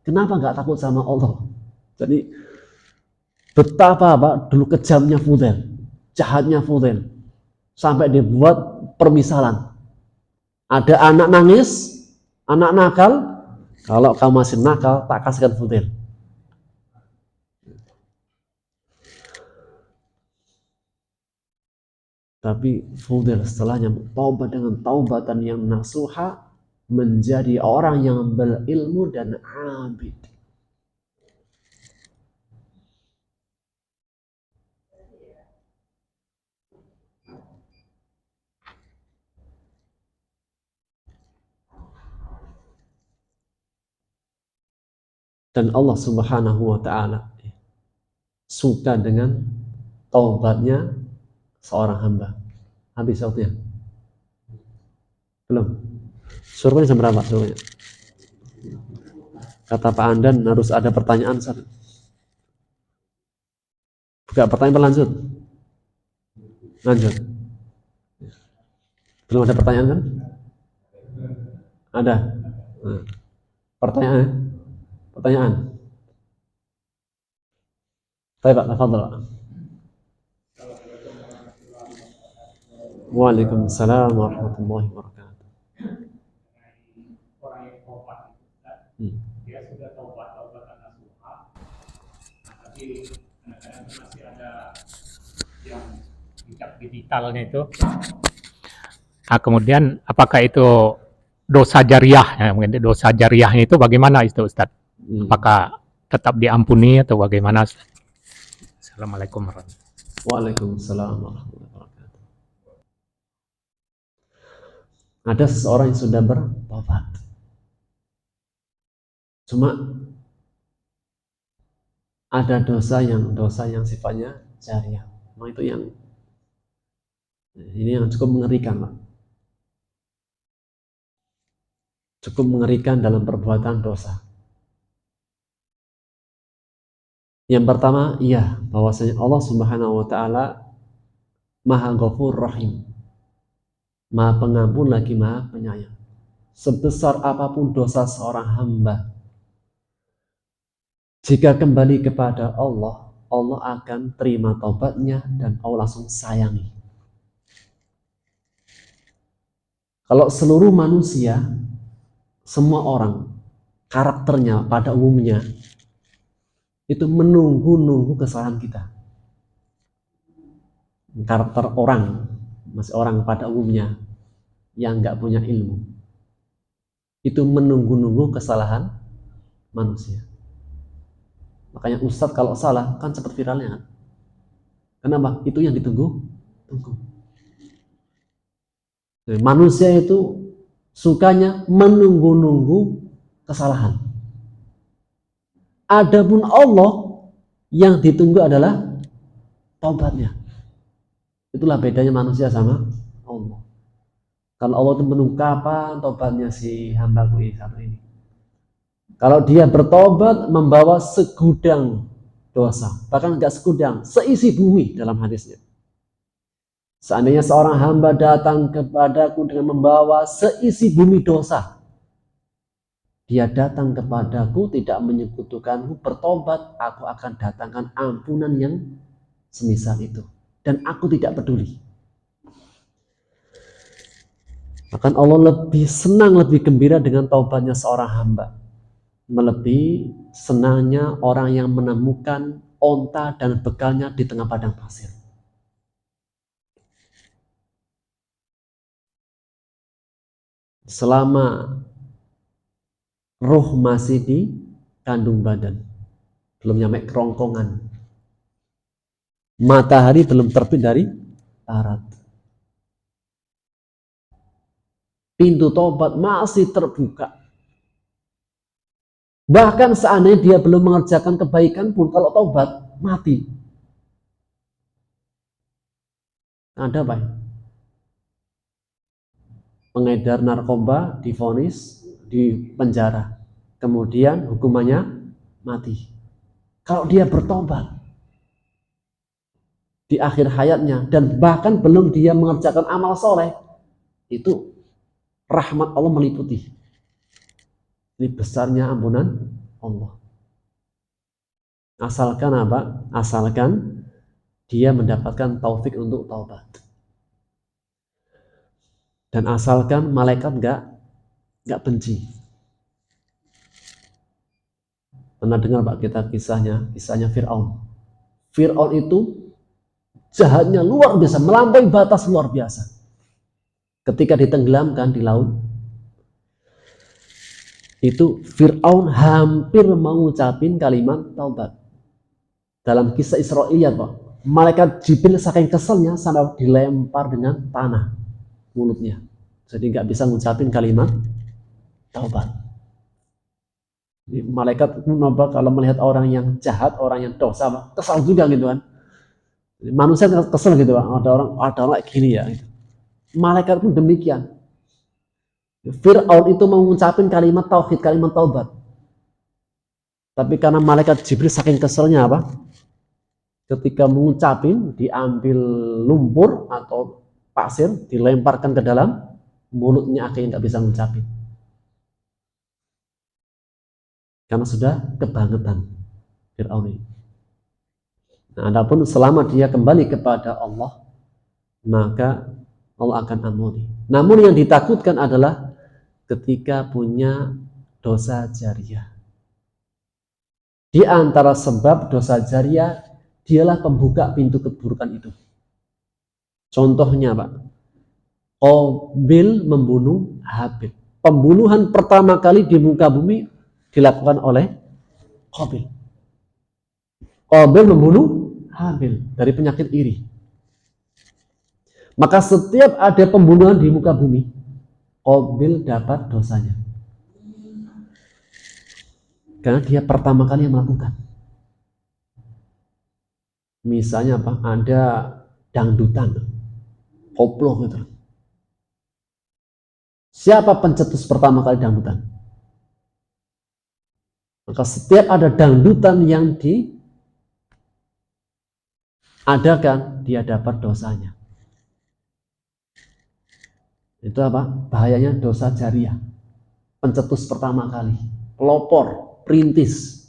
Kenapa nggak takut sama Allah? Jadi betapa dulu kejamnya Fudel, jahatnya Fudel, sampai dibuat permisalan. Ada anak nangis, anak nakal, kalau kamu masih nakal, tak kasihkan Fudel. Tapi Fudel setelahnya taubat dengan taubatan yang nasuha, menjadi orang yang berilmu dan abid. Dan Allah Subhanahu wa Ta'ala suka dengan taubatnya seorang hamba. Habis waktunya? Belum. Surveinya jam berapa? Surveinya? Kata Pak Andan harus ada pertanyaan. Buka pertanyaan berlanjut. Lanjut. Belum ada pertanyaan kan? Ada. Nah. Pertanyaan? Pertanyaan. Baik Pak, tafadhol Pak. Waalaikumsalam warahmatullahi wabarakatuh. Orang yang taubat dia sudah taubat nasuha, tapi kadang-kadang masih ada yang jejak digitalnya itu. Nah, kemudian apakah itu dosa jariah? Ya, mungkin dosa jariahnya itu bagaimana itu Ustaz? Apakah tetap diampuni atau bagaimana? Assalamualaikum warahmatullahi wabarakatuh. Waalaikumsalam warahmatullahi wabarakatuh. Ada seseorang yang sudah bertobat, cuma ada dosa yang sifatnya jariah. Nah, itu yang cukup mengerikan, Pak. Cukup mengerikan dalam perbuatan dosa. Yang pertama, bahwasanya Allah Subhanahu wa Ta'ala Maha Ghafur Rahim, Maha Pengampun lagi Maha Penyayang. Sebesar apapun dosa seorang hamba, jika kembali kepada Allah, Allah akan terima taubatnya dan Allah langsung sayangi. Kalau seluruh manusia, semua orang, karakternya pada umumnya itu menunggu kesalahan kita. Karakter orang, masih orang pada umumnya yang nggak punya ilmu, itu menunggu kesalahan manusia. Makanya Ustadz kalau salah kan cepat viralnya kan? Kenapa? Itu yang ditunggu. Manusia itu sukanya menunggu kesalahan. Adapun Allah yang ditunggu adalah taubatnya. Itulah bedanya manusia sama Allah. Kalau Allah itu menunggu kapan taubatnya si hambaku satu ini. Kalau dia bertobat membawa segudang dosa, bahkan enggak segudang, seisi bumi dalam hadisnya. Seandainya seorang hamba datang kepadaku dengan membawa seisi bumi dosa, dia datang kepadaku tidak menyekutukanku, bertobat, aku akan datangkan ampunan yang semisal itu. Dan aku tidak peduli. Bahkan Allah lebih senang, lebih gembira dengan taubatnya seorang hamba, melebihi senangnya orang yang menemukan onta dan bekalnya di tengah padang pasir. Selama roh masih di kandung badan, belum nyampe kerongkongan, matahari belum terbit dari barat, pintu taubat masih terbuka. Bahkan seandainya dia belum mengerjakan kebaikan pun, kalau taubat mati. Ada apa? pengedar narkoba divonis di penjara, kemudian hukumannya mati. Kalau dia bertobat di akhir hayatnya dan bahkan belum dia mengerjakan amal soleh, itu rahmat Allah meliputi. Ini besarnya ampunan Allah. Asalkan apa? Asalkan dia mendapatkan taufik untuk taubat. Dan asalkan malaikat nggak benci. Pernah dengar Pak kita kisahnya Fir'aun. Fir'aun itu jahatnya luar biasa, melampaui batas luar biasa. Ketika ditenggelamkan di laut, itu Fir'aun hampir mengucapin kalimat taubat. Dalam kisah Israiliyat Pak, malaikat Jibril saking keselnya sampai dilempar dengan tanah mulutnya, jadi nggak bisa ngucapin kalimat taubat. Jadi malaikat kalau melihat orang yang jahat, orang yang dosa, kesal juga gitu kan. Jadi manusia kesel gitu Pak, ada orang kayak gini ya gitu. Malaikat pun demikian. Fir'aun itu mengucapin kalimat tauhid, kalimat taubat, tapi karena malaikat Jibril saking keselnya apa, ketika mengucapin diambil lumpur atau pasir dilemparkan ke dalam mulutnya, akhirnya nggak bisa mengucapin karena sudah kebangetan Fir'aun ini. Nah, adapun selama dia kembali kepada Allah, maka Allah akan ampuni. Namun yang ditakutkan adalah ketika punya dosa jariyah. Di antara sebab dosa jariyah dialah pembuka pintu keburukan itu. Contohnya Pak, Qabil membunuh Habil. Pembunuhan pertama kali di muka bumi dilakukan oleh Qabil. Qabil membunuh Habil dari penyakit iri. Maka setiap ada pembunuhan di muka bumi, Qabil dapat dosanya. Karena dia pertama kali yang melakukan. Misalnya apa? Ada dangdutan, koplo gitu. Siapa pencetus pertama kali dangdutan? Maka setiap ada dangdutan yang diadakan, dia dapat dosanya. Itu apa? Bahayanya dosa jariyah. Pencetus pertama kali, pelopor, perintis.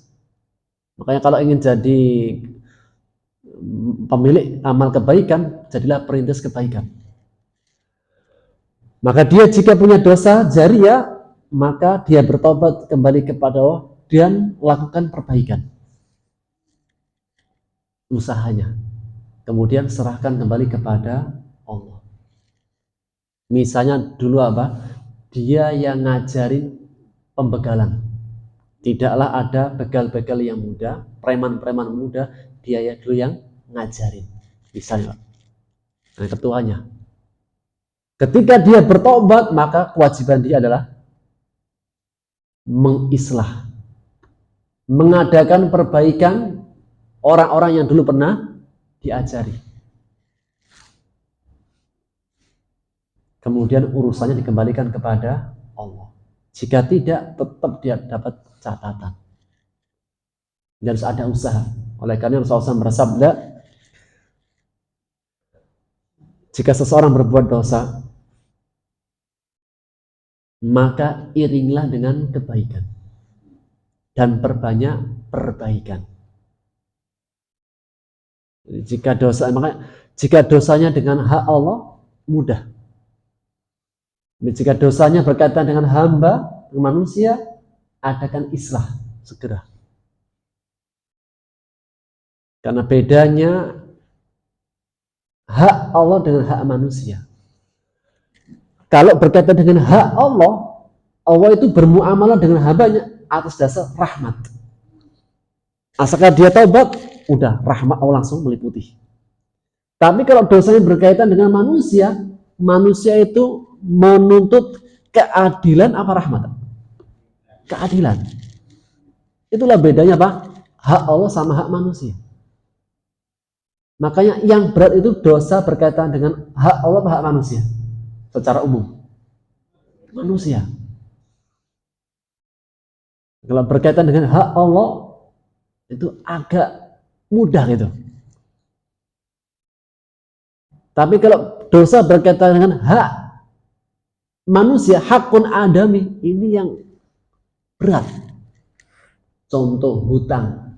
Makanya kalau ingin jadi pemilik amal kebaikan, jadilah perintis kebaikan. Maka dia jika punya dosa jariyah, maka dia bertobat kembali kepada Allah dan lakukan perbaikan usahanya. Kemudian serahkan kembali kepada Allah. Misalnya dulu apa? Dia yang ngajarin pembegalan. Tidaklah ada begal-begal yang muda, preman-preman muda, dia ya dulu yang ngajarin. Misalnya, nah, ketuanya. Ketika dia bertobat, maka kewajiban dia adalah mengislah, mengadakan perbaikan orang-orang yang dulu pernah diajari. Kemudian urusannya dikembalikan kepada Allah. Jika tidak, tetap dia dapat catatan. Dia harus ada usaha. Oleh karena Rasulullah SAW bersabda, jika seseorang berbuat dosa, maka iringlah dengan kebaikan dan perbanyak perbaikan. Jika dosanya dengan hak Allah, mudah. Jika dosanya berkaitan dengan hamba, manusia, adakan islah segera. Karena bedanya hak Allah dengan hak manusia. Kalau berkaitan dengan hak Allah, Allah itu bermuamalah dengan hambanya atas dasar rahmat. Asalkan dia taubat, udah rahmat Allah langsung meliputi. Tapi kalau dosanya berkaitan dengan manusia, manusia itu menuntut keadilan apa rahmat? Keadilan. Itulah bedanya Pak, hak Allah sama hak manusia. Makanya yang berat itu dosa berkaitan dengan hak Allah apa hak manusia secara umum. manusia. Kalau berkaitan dengan hak Allah itu agak mudah gitu. Tapi kalau dosa berkaitan dengan hak manusia, hakun adami, ini yang berat. Contoh hutang.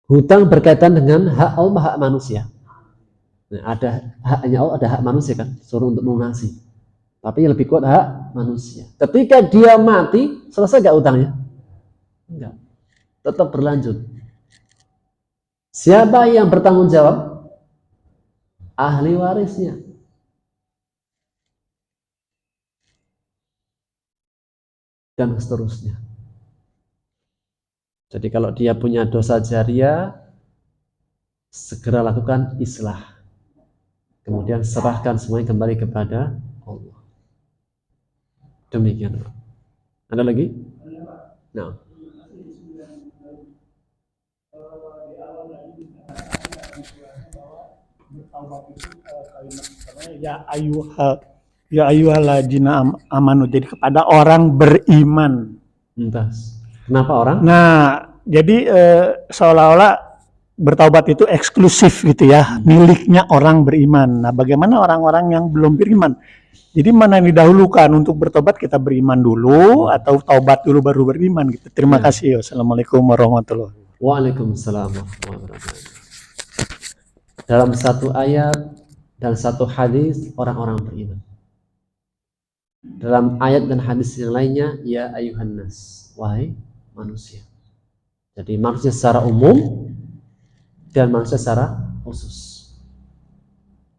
Hutang berkaitan dengan hak Allah, hak manusia. Nah, ada haknya Allah, ada hak manusia kan, suruh untuk melunasi. Tapi yang lebih kuat hak manusia. Ketika dia mati, selesai gak utangnya? Enggak. Tetap berlanjut. Siapa yang bertanggung jawab? Ahli warisnya. Dan seterusnya. Jadi kalau dia punya dosa jariah, segera lakukan islah. Kemudian serahkan semuanya kembali kepada Allah. Demikian. Ada lagi? Nah. Ya ayyuhalladzina amanu, jadi kepada orang beriman. Entas. Kenapa orang? Nah, jadi seolah-olah bertaubat itu eksklusif gitu ya, miliknya orang beriman. Nah, bagaimana orang-orang yang belum beriman? Jadi mana yang didahulukan untuk bertobat, kita beriman dulu atau taubat dulu baru beriman gitu. Terima kasih. Wassalamualaikum warahmatullahi wabarakatuh. Waalaikumsalam warahmatullahi wabarakatuh. Dalam satu ayat dan satu hadis orang-orang beriman. Dalam ayat dan hadis yang lainnya, ya ayuhan nas, wahai manusia. Jadi manusia secara umum dan manusia secara khusus.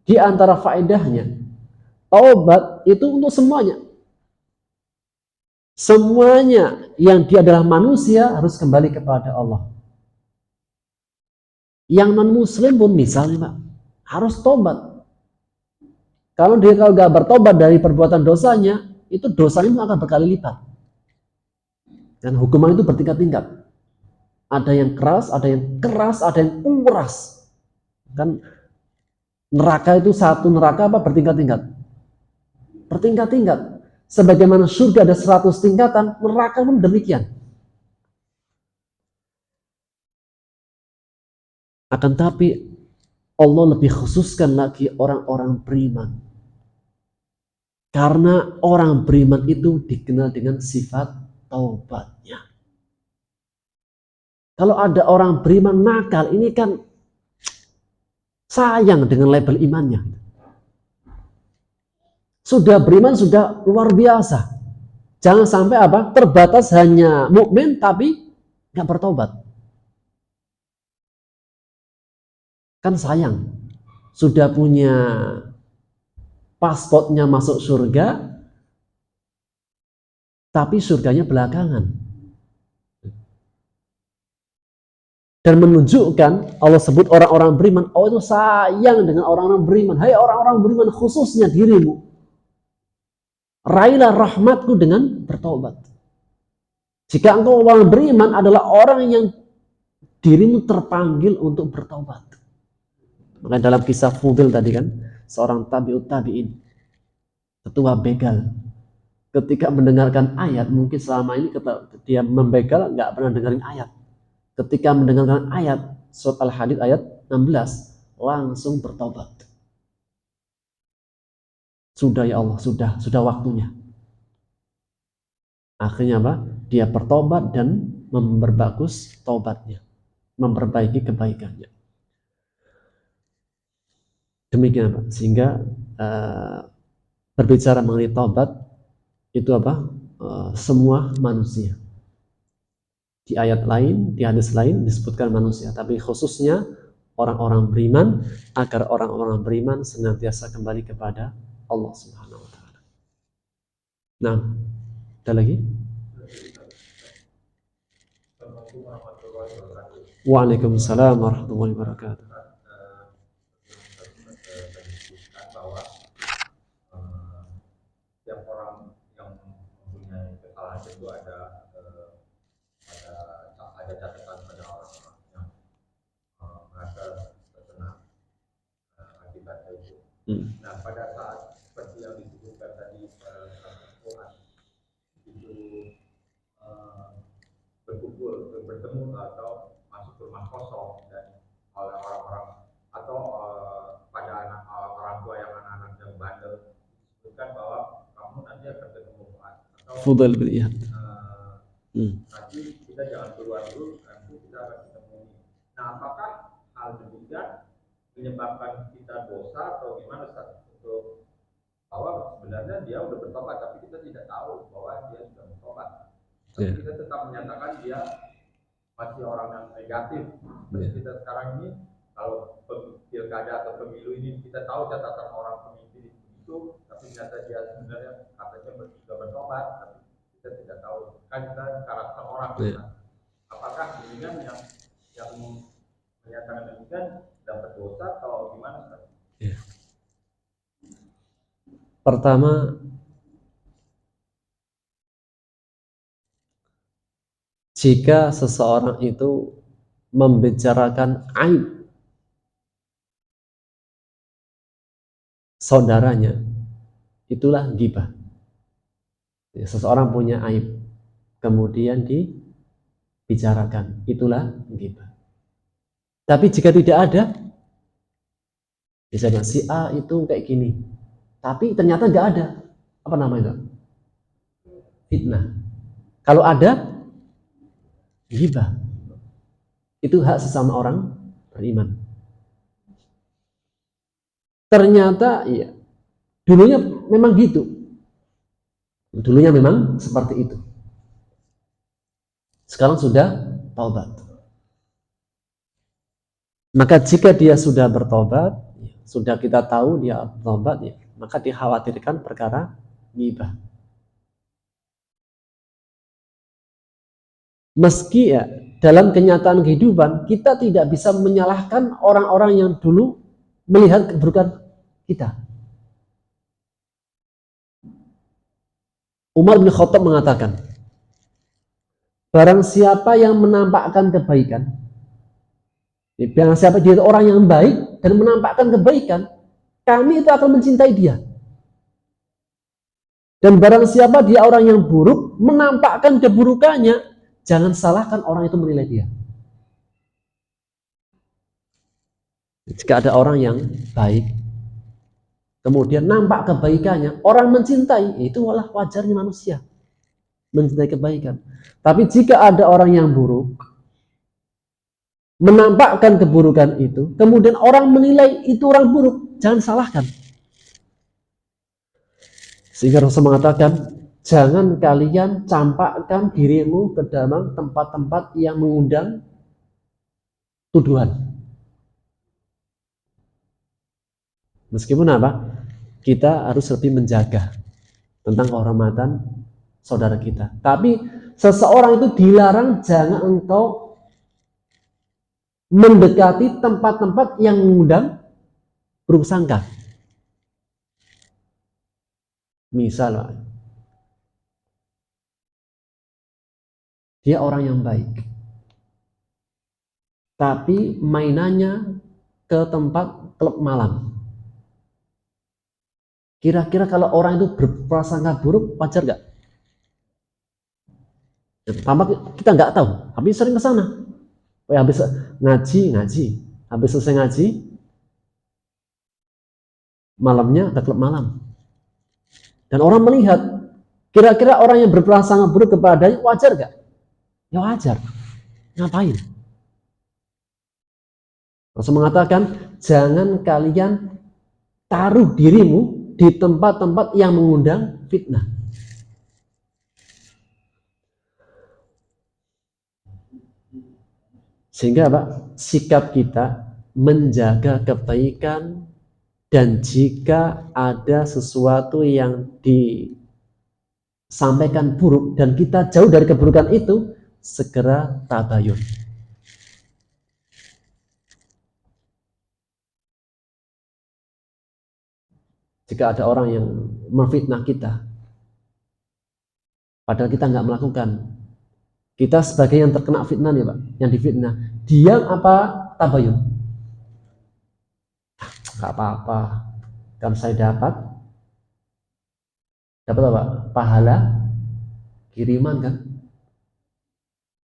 Di antara faedahnya, taubat itu untuk semuanya. Semuanya yang dia adalah manusia harus kembali kepada Allah. Yang non-muslim pun misalnya Pak, harus tobat. Kalau dia nggak bertobat dari perbuatan dosanya, itu dosanya akan berkali lipat. Dan hukuman itu bertingkat-tingkat. Ada yang keras, ada yang keras, ada yang keras. Kan neraka itu satu neraka apa bertingkat-tingkat? Bertingkat-tingkat. Sebagaimana surga ada 100 tingkatan, neraka pun demikian. Akan tapi Allah lebih khususkan lagi orang-orang beriman. Karena orang beriman itu dikenal dengan sifat taubatnya. Kalau ada orang beriman nakal, ini kan sayang dengan label imannya. Sudah beriman sudah luar biasa. Jangan sampai apa? Terbatas hanya mukmin tapi nggak bertobat. Kan sayang. Sudah punya paspornya masuk surga, tapi surganya belakangan. Dan menunjukkan, Allah sebut orang-orang beriman, Allah itu sayang dengan orang-orang beriman. Hai orang-orang beriman, khususnya dirimu, raihlah rahmatku dengan bertobat. Jika engkau orang beriman adalah orang yang dirimu terpanggil untuk bertobat. Maka dalam kisah Fudil tadi kan, seorang tabi'ut tabi'in, ketua begal, ketika mendengarkan ayat, mungkin selama ini dia membegal nggak pernah dengerin ayat. Ketika mendengarkan ayat surat Al-Hadid ayat 16, langsung bertobat. Sudah ya Allah, sudah waktunya. Akhirnya apa? Dia bertobat dan memperbagus taubatnya, memperbaiki kebaikannya. Demikian Pak. Sehingga berbicara mengenai taubat itu apa? Semua manusia. Di ayat lain, di hadis lain disebutkan manusia, tapi khususnya orang-orang beriman, agar orang-orang beriman senantiasa kembali kepada Allah Subhanahu wa taala. Nah, ada lagi? Waalaikumsalam warahmatullahi wabarakatuh. Itu ada catatan pada orang-orang yang merasa terkena akibat itu. Nah, pada saat seperti ketemu atau masuk ke rumah kosong dan oleh orang-orang atau pada orang tua yang anak-anaknya bandel disebutkan bahwa kamu nanti akan ketemu atau Fudel bin Iyad. nanti kita jangan keluar dulu, nanti kita akan ketemu. Nah, apakah hal demikian menyebabkan kita dosa atau gimana Ustaz? Untuk bahwa sebenarnya dia udah bertobat tapi kita tidak tahu bahwa dia sudah bertobat. Tapi kita tetap menyatakan dia masih orang yang negatif. Seperti kita sekarang ini, kalau pilkada atau pemilu ini kita tahu catatan orang pemimpin itu, tapi ternyata dia sebenarnya katanya sudah bertobat, tapi kita tidak tahu. Kan kita karakter orang. Apakah ini kan yang menyatakan demikian dapat dosa atau gimana? Pertama, jika seseorang itu membicarakan aib saudaranya, itulah ghibah. Seseorang punya aib, kemudian dibicarakan, itulah ghibah. Tapi jika tidak ada, misalnya si A itu kayak gini, tapi ternyata nggak ada, apa namanya? Fitnah. Kalau ada, ghibah. Itu hak sesama orang beriman. Ternyata iya, dulunya memang gitu. Dulunya memang seperti itu. Sekarang sudah taubat. Maka jika dia sudah bertobat, sudah kita tahu dia bertobat, ya, maka dikhawatirkan perkara ghibah. Meski ya dalam kenyataan kehidupan kita tidak bisa menyalahkan orang-orang yang dulu melihat keburukan kita. Umar bin Khattab mengatakan, barang siapa yang menampakkan kebaikan, barang siapa dia itu orang yang baik dan menampakkan kebaikan, kami itu akan mencintai dia. Dan barang siapa dia orang yang buruk, menampakkan keburukannya, jangan salahkan orang itu menilai dia. Jika ada orang yang baik, kemudian nampak kebaikannya, orang mencintai, itu adalah wajarnya manusia mencintai kebaikan. Tapi jika ada orang yang buruk, menampakkan keburukan itu, kemudian orang menilai itu orang buruk, jangan salahkan. Sehingga Rasul mengatakan, jangan kalian campakkan dirimu ke dalam tempat-tempat yang mengundang tuduhan. Meskipun apa? Kita harus lebih menjaga tentang kehormatan saudara kita. Tapi seseorang itu dilarang jangan engkau mendekati tempat-tempat yang mengundang buruk sangka. Misal, dia orang yang baik, tapi mainannya ke tempat klub malam. Kira-kira kalau orang itu berprasangka buruk, wajar nggak? Tampak kita nggak tahu, tapi sering ke sana. Habis ngaji, habis selesai ngaji, malamnya ke klub malam. Dan orang melihat, kira-kira orang yang berprasangka buruk kepadanya wajar nggak? Ya wajar. Ngapain? Rasul mengatakan, jangan kalian taruh dirimu di tempat-tempat yang mengundang fitnah. Sehingga Pak, sikap kita menjaga kebaikan, dan jika ada sesuatu yang disampaikan buruk dan kita jauh dari keburukan itu, segera tabayun. Jika ada orang yang memfitnah kita, padahal kita nggak melakukan, kita sebagai yang terkena fitnah nih Pak, yang difitnah, diam apa tabayun? Nggak apa-apa, kan saya dapat apa? Pahala kiriman kan?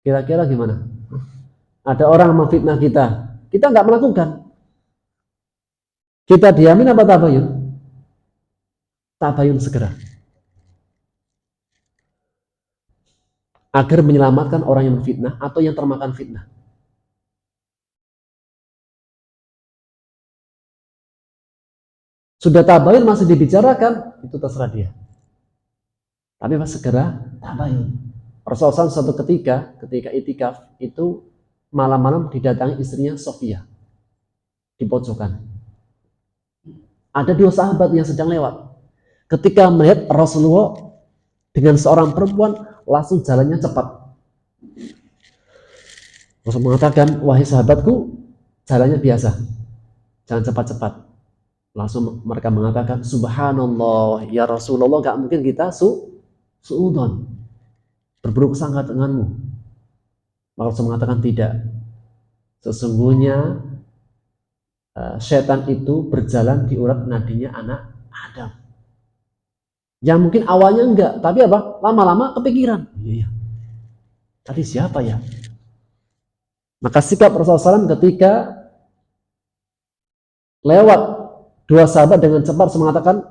Kira-kira gimana? Ada orang memfitnah kita nggak melakukan. Kita diamin apa tabayun? Tabayun segera. Agar menyelamatkan orang yang memfitnah atau yang termakan fitnah. Sudah tabayun masih dibicarakan, itu terserah dia. Tapi pas segera tabayun. Rasulullah suatu ketika itikaf itu malam-malam didatangi istrinya Sofia di pojokan. Ada dua sahabat yang sedang lewat. Ketika melihat Rasulullah dengan seorang perempuan, langsung jalannya cepat. Rasul mengatakan, wahai sahabatku, jalannya biasa, jangan cepat-cepat. Langsung mereka mengatakan, subhanallah, ya Rasulullah, gak mungkin kita suudon, berburuk sangka denganmu. Maka Rasul mengatakan, tidak. Sesungguhnya setan itu berjalan di urat nadinya anak Adam. Yang mungkin awalnya enggak, tapi apa? Lama-lama kepikiran. Iya. Tadi siapa ya? Maka sikap Rasulullah SAW ketika lewat dua sahabat dengan cepat mengatakan,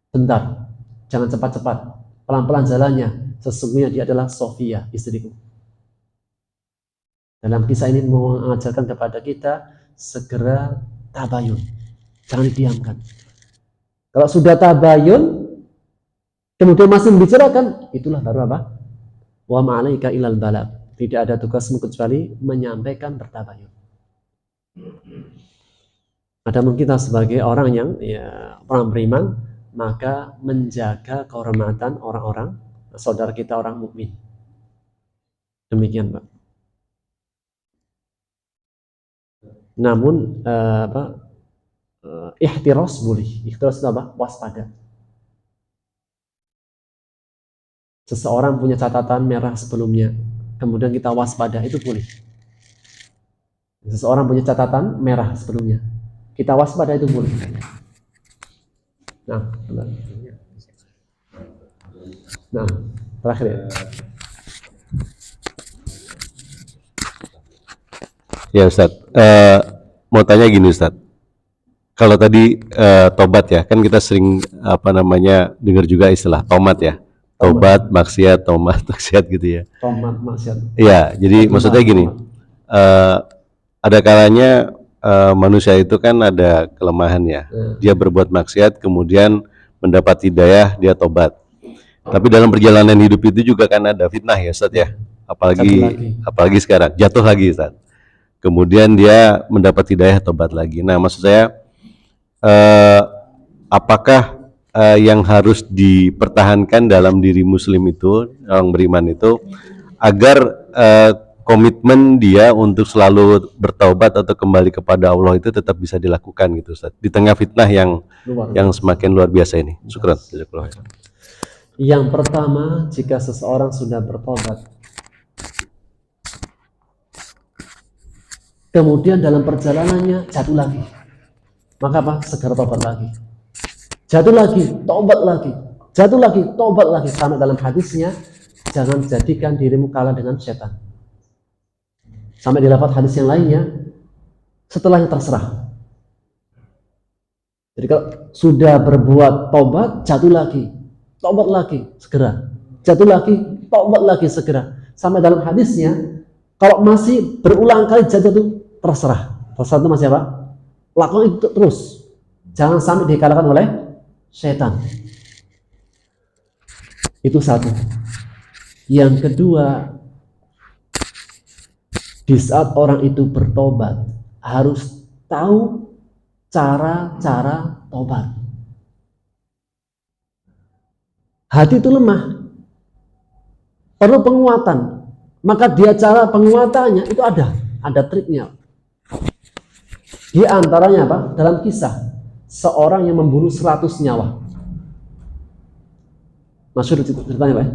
bentar, jangan cepat-cepat, pelan-pelan jalannya. Sesungguhnya dia adalah Sofia, istriku. Dalam kisah ini mengajarkan kepada kita segera tabayun, jangan didiamkan. Kalau sudah tabayun kemudian masih membicarakan, itulah baru apa? Wa ma'alaika ilal balagh. Tidak ada tugasmu kecuali menyampaikan bertabayun. Adapun kita sebagai orang yang orang beriman, maka menjaga kehormatan orang-orang saudara kita orang mukmin. Demikian, Pak. Namun ihtiras boleh. Ihtiras itu apa? Waspada. Seseorang punya catatan merah sebelumnya, kemudian kita waspada, itu boleh. Seseorang punya catatan merah sebelumnya, kita waspada, itu boleh. Nah, terakhir ya. Ya Ustaz, mau tanya gini Ustaz. Kalau tadi tobat ya, kan kita sering dengar juga istilah tomat ya. Tobat, maksiat, tomat, maksiat gitu ya. Tomat, maksiat. Iya, jadi maksudnya gini, ada kalanya manusia itu kan ada kelemahan ya. Dia berbuat maksiat, kemudian mendapat hidayah, dia tobat. Tapi dalam perjalanan hidup itu juga kan ada fitnah ya Ustaz ya. Apalagi sekarang, jatuh lagi Ustaz. Kemudian dia mendapat hidayah, tobat lagi. Nah maksud saya, apakah yang harus dipertahankan dalam diri muslim itu, orang beriman itu, agar komitmen dia untuk selalu bertaubat atau kembali kepada Allah itu tetap bisa dilakukan gitu Ustaz, di tengah fitnah yang semakin luar biasa ini. Syukran. Yang pertama, jika seseorang sudah bertobat, kemudian dalam perjalanannya jatuh lagi, maka apa? Segera tobat lagi. Jatuh lagi, tobat lagi. Jatuh lagi, tobat lagi. Sampai dalam hadisnya, jangan jadikan dirimu kalah dengan setan. Sampai di lafaz hadis yang lainnya, setelahnya terserah. Jadi kalau sudah berbuat tobat, jatuh lagi, tobat lagi, segera. Jatuh lagi, tobat lagi, segera. Sampai dalam hadisnya, kalau masih berulang kali jatuh, terserah. Terserah itu masih apa? Lakukan itu terus. Jangan sampai dikalahkan oleh setan. Itu satu. Yang kedua, di saat orang itu bertobat, harus tahu cara-cara tobat. Hati itu lemah, perlu penguatan. Maka dia cara penguatannya itu ada triknya. Di antaranya apa? Dalam kisah seorang yang membunuh 100 nyawa. Masyhur ceritanya Pak.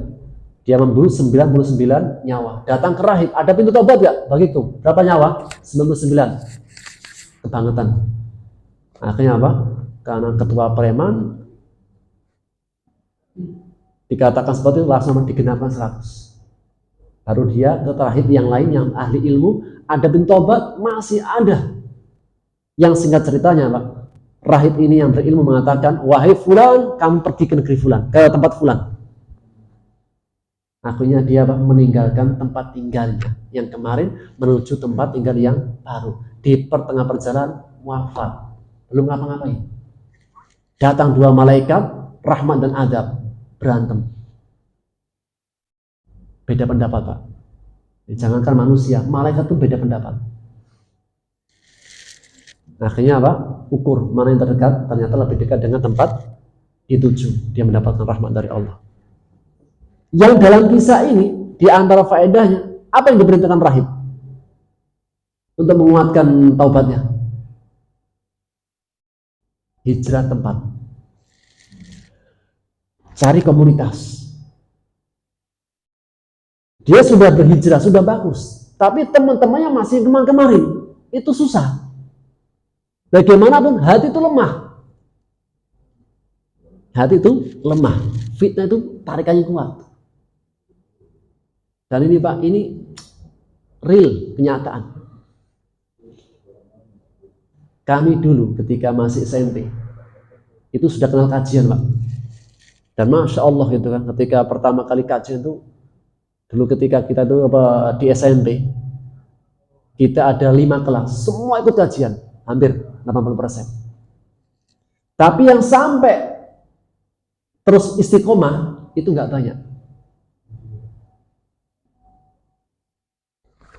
Dia membunuh 99 nyawa. Datang ke rahib, ada pintu tobat gak? Bagiku. Berapa nyawa? 99. Kebangetan. Akhirnya apa? Karena ketua preman dikatakan seperti itu, langsung digenapkan 100. Baru dia ke rahib yang lain yang ahli ilmu. Ada bin tobat, masih ada. Yang singkat ceritanya Pak, rahib ini yang berilmu mengatakan, wahai fulan, kamu pergi ke negeri fulan, ke tempat fulan. Akhirnya dia Pak, meninggalkan tempat tinggalnya yang kemarin menuju tempat tinggal yang baru. Di pertengah perjalanan wafat, belum ngapa-ngapain. Datang dua malaikat, rahmat dan adab, berantem. Beda pendapat Pak. Jangankan manusia, malaikat pun beda pendapat. Akhirnya apa? Ukur mana yang terdekat, ternyata lebih dekat dengan tempat dituju. Dia mendapatkan rahmat dari Allah. Yang dalam kisah ini, di antara faedahnya, apa yang diperintahkan rahib untuk menguatkan taubatnya? Hijrah tempat, cari komunitas. Dia sudah berhijrah, sudah bagus, tapi teman-temannya masih kemarin, itu susah. Bagaimanapun hati itu lemah. Hati itu lemah. Fitnah itu tarikannya kuat. Dan ini Pak, ini real kenyataan. Kami dulu ketika masih SMP itu sudah kenal kajian Pak. Dan Masya Allah gitu kan, ketika pertama kali kajian itu dulu ketika kita tuh di SMP, kita ada 5 kelas, semua ikut kajian, hampir 80%. Tapi yang sampai terus istiqomah itu nggak banyak.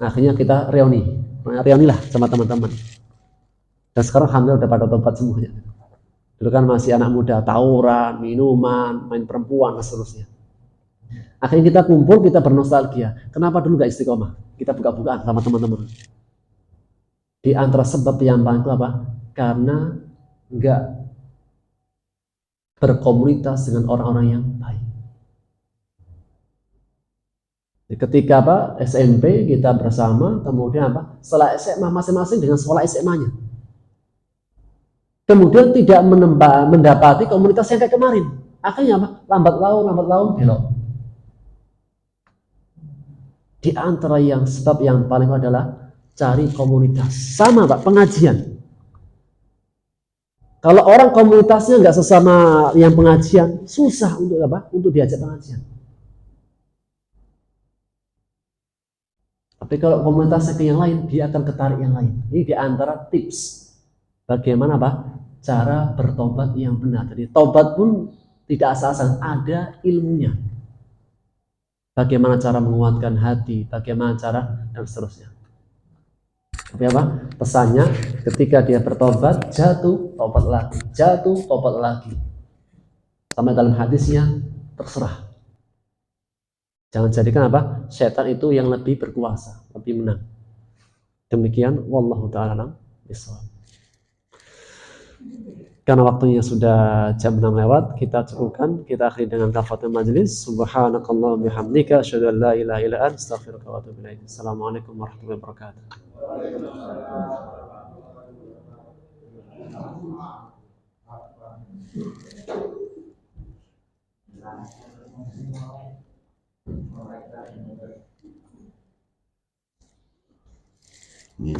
Akhirnya kita reunilah sama teman-teman. Dan sekarang alhamdulillah udah pada tobat semuanya. Dulu kan masih anak muda, tawuran, minuman, main perempuan dan seterusnya. Akhirnya kita kumpul, kita bernostalgia. Kenapa dulu nggak istiqomah? Kita buka-bukaan sama teman-teman. Di antara sebab yang paling itu apa? Karena nggak berkomunitas dengan orang-orang yang baik. Ketika apa? SMP kita bersama, kemudian apa? Setelah SMA masing-masing dengan sekolah SMA-nya. Kemudian tidak mendapati komunitas yang kayak kemarin. Akhirnya apa? Lambat laun belok. Di antara yang sebab yang paling adalah cari komunitas. Sama Pak, pengajian. Kalau orang komunitasnya nggak sesama yang pengajian, susah untuk apa? Untuk diajak pengajian. Tapi kalau komunitasnya ke yang lain, dia akan ketarik yang lain. Ini di antara tips bagaimana Pak? Cara bertobat yang benar. Jadi tobat pun tidak asal-asalan, ada ilmunya. Bagaimana cara menguatkan hati, bagaimana cara dan seterusnya. Tapi apa? Pesannya ketika dia bertobat, jatuh, tobat lagi, jatuh, tobat lagi. Sampai dalam hadisnya terserah. Jangan jadikan apa? Setan itu yang lebih berkuasa, lebih menang. Demikian wallahu taala alam bishawab. Karena waktunya sudah jam 6 lewat, kita cukupkan, kita akhiri dengan kafaratul majlis. Subhanakallahumma bihamdika asyhadu an la ilaha illa anta astaghfiruka wa atubu ilaik. Assalamualaikum warahmatullahi wabarakatuh. Yeah.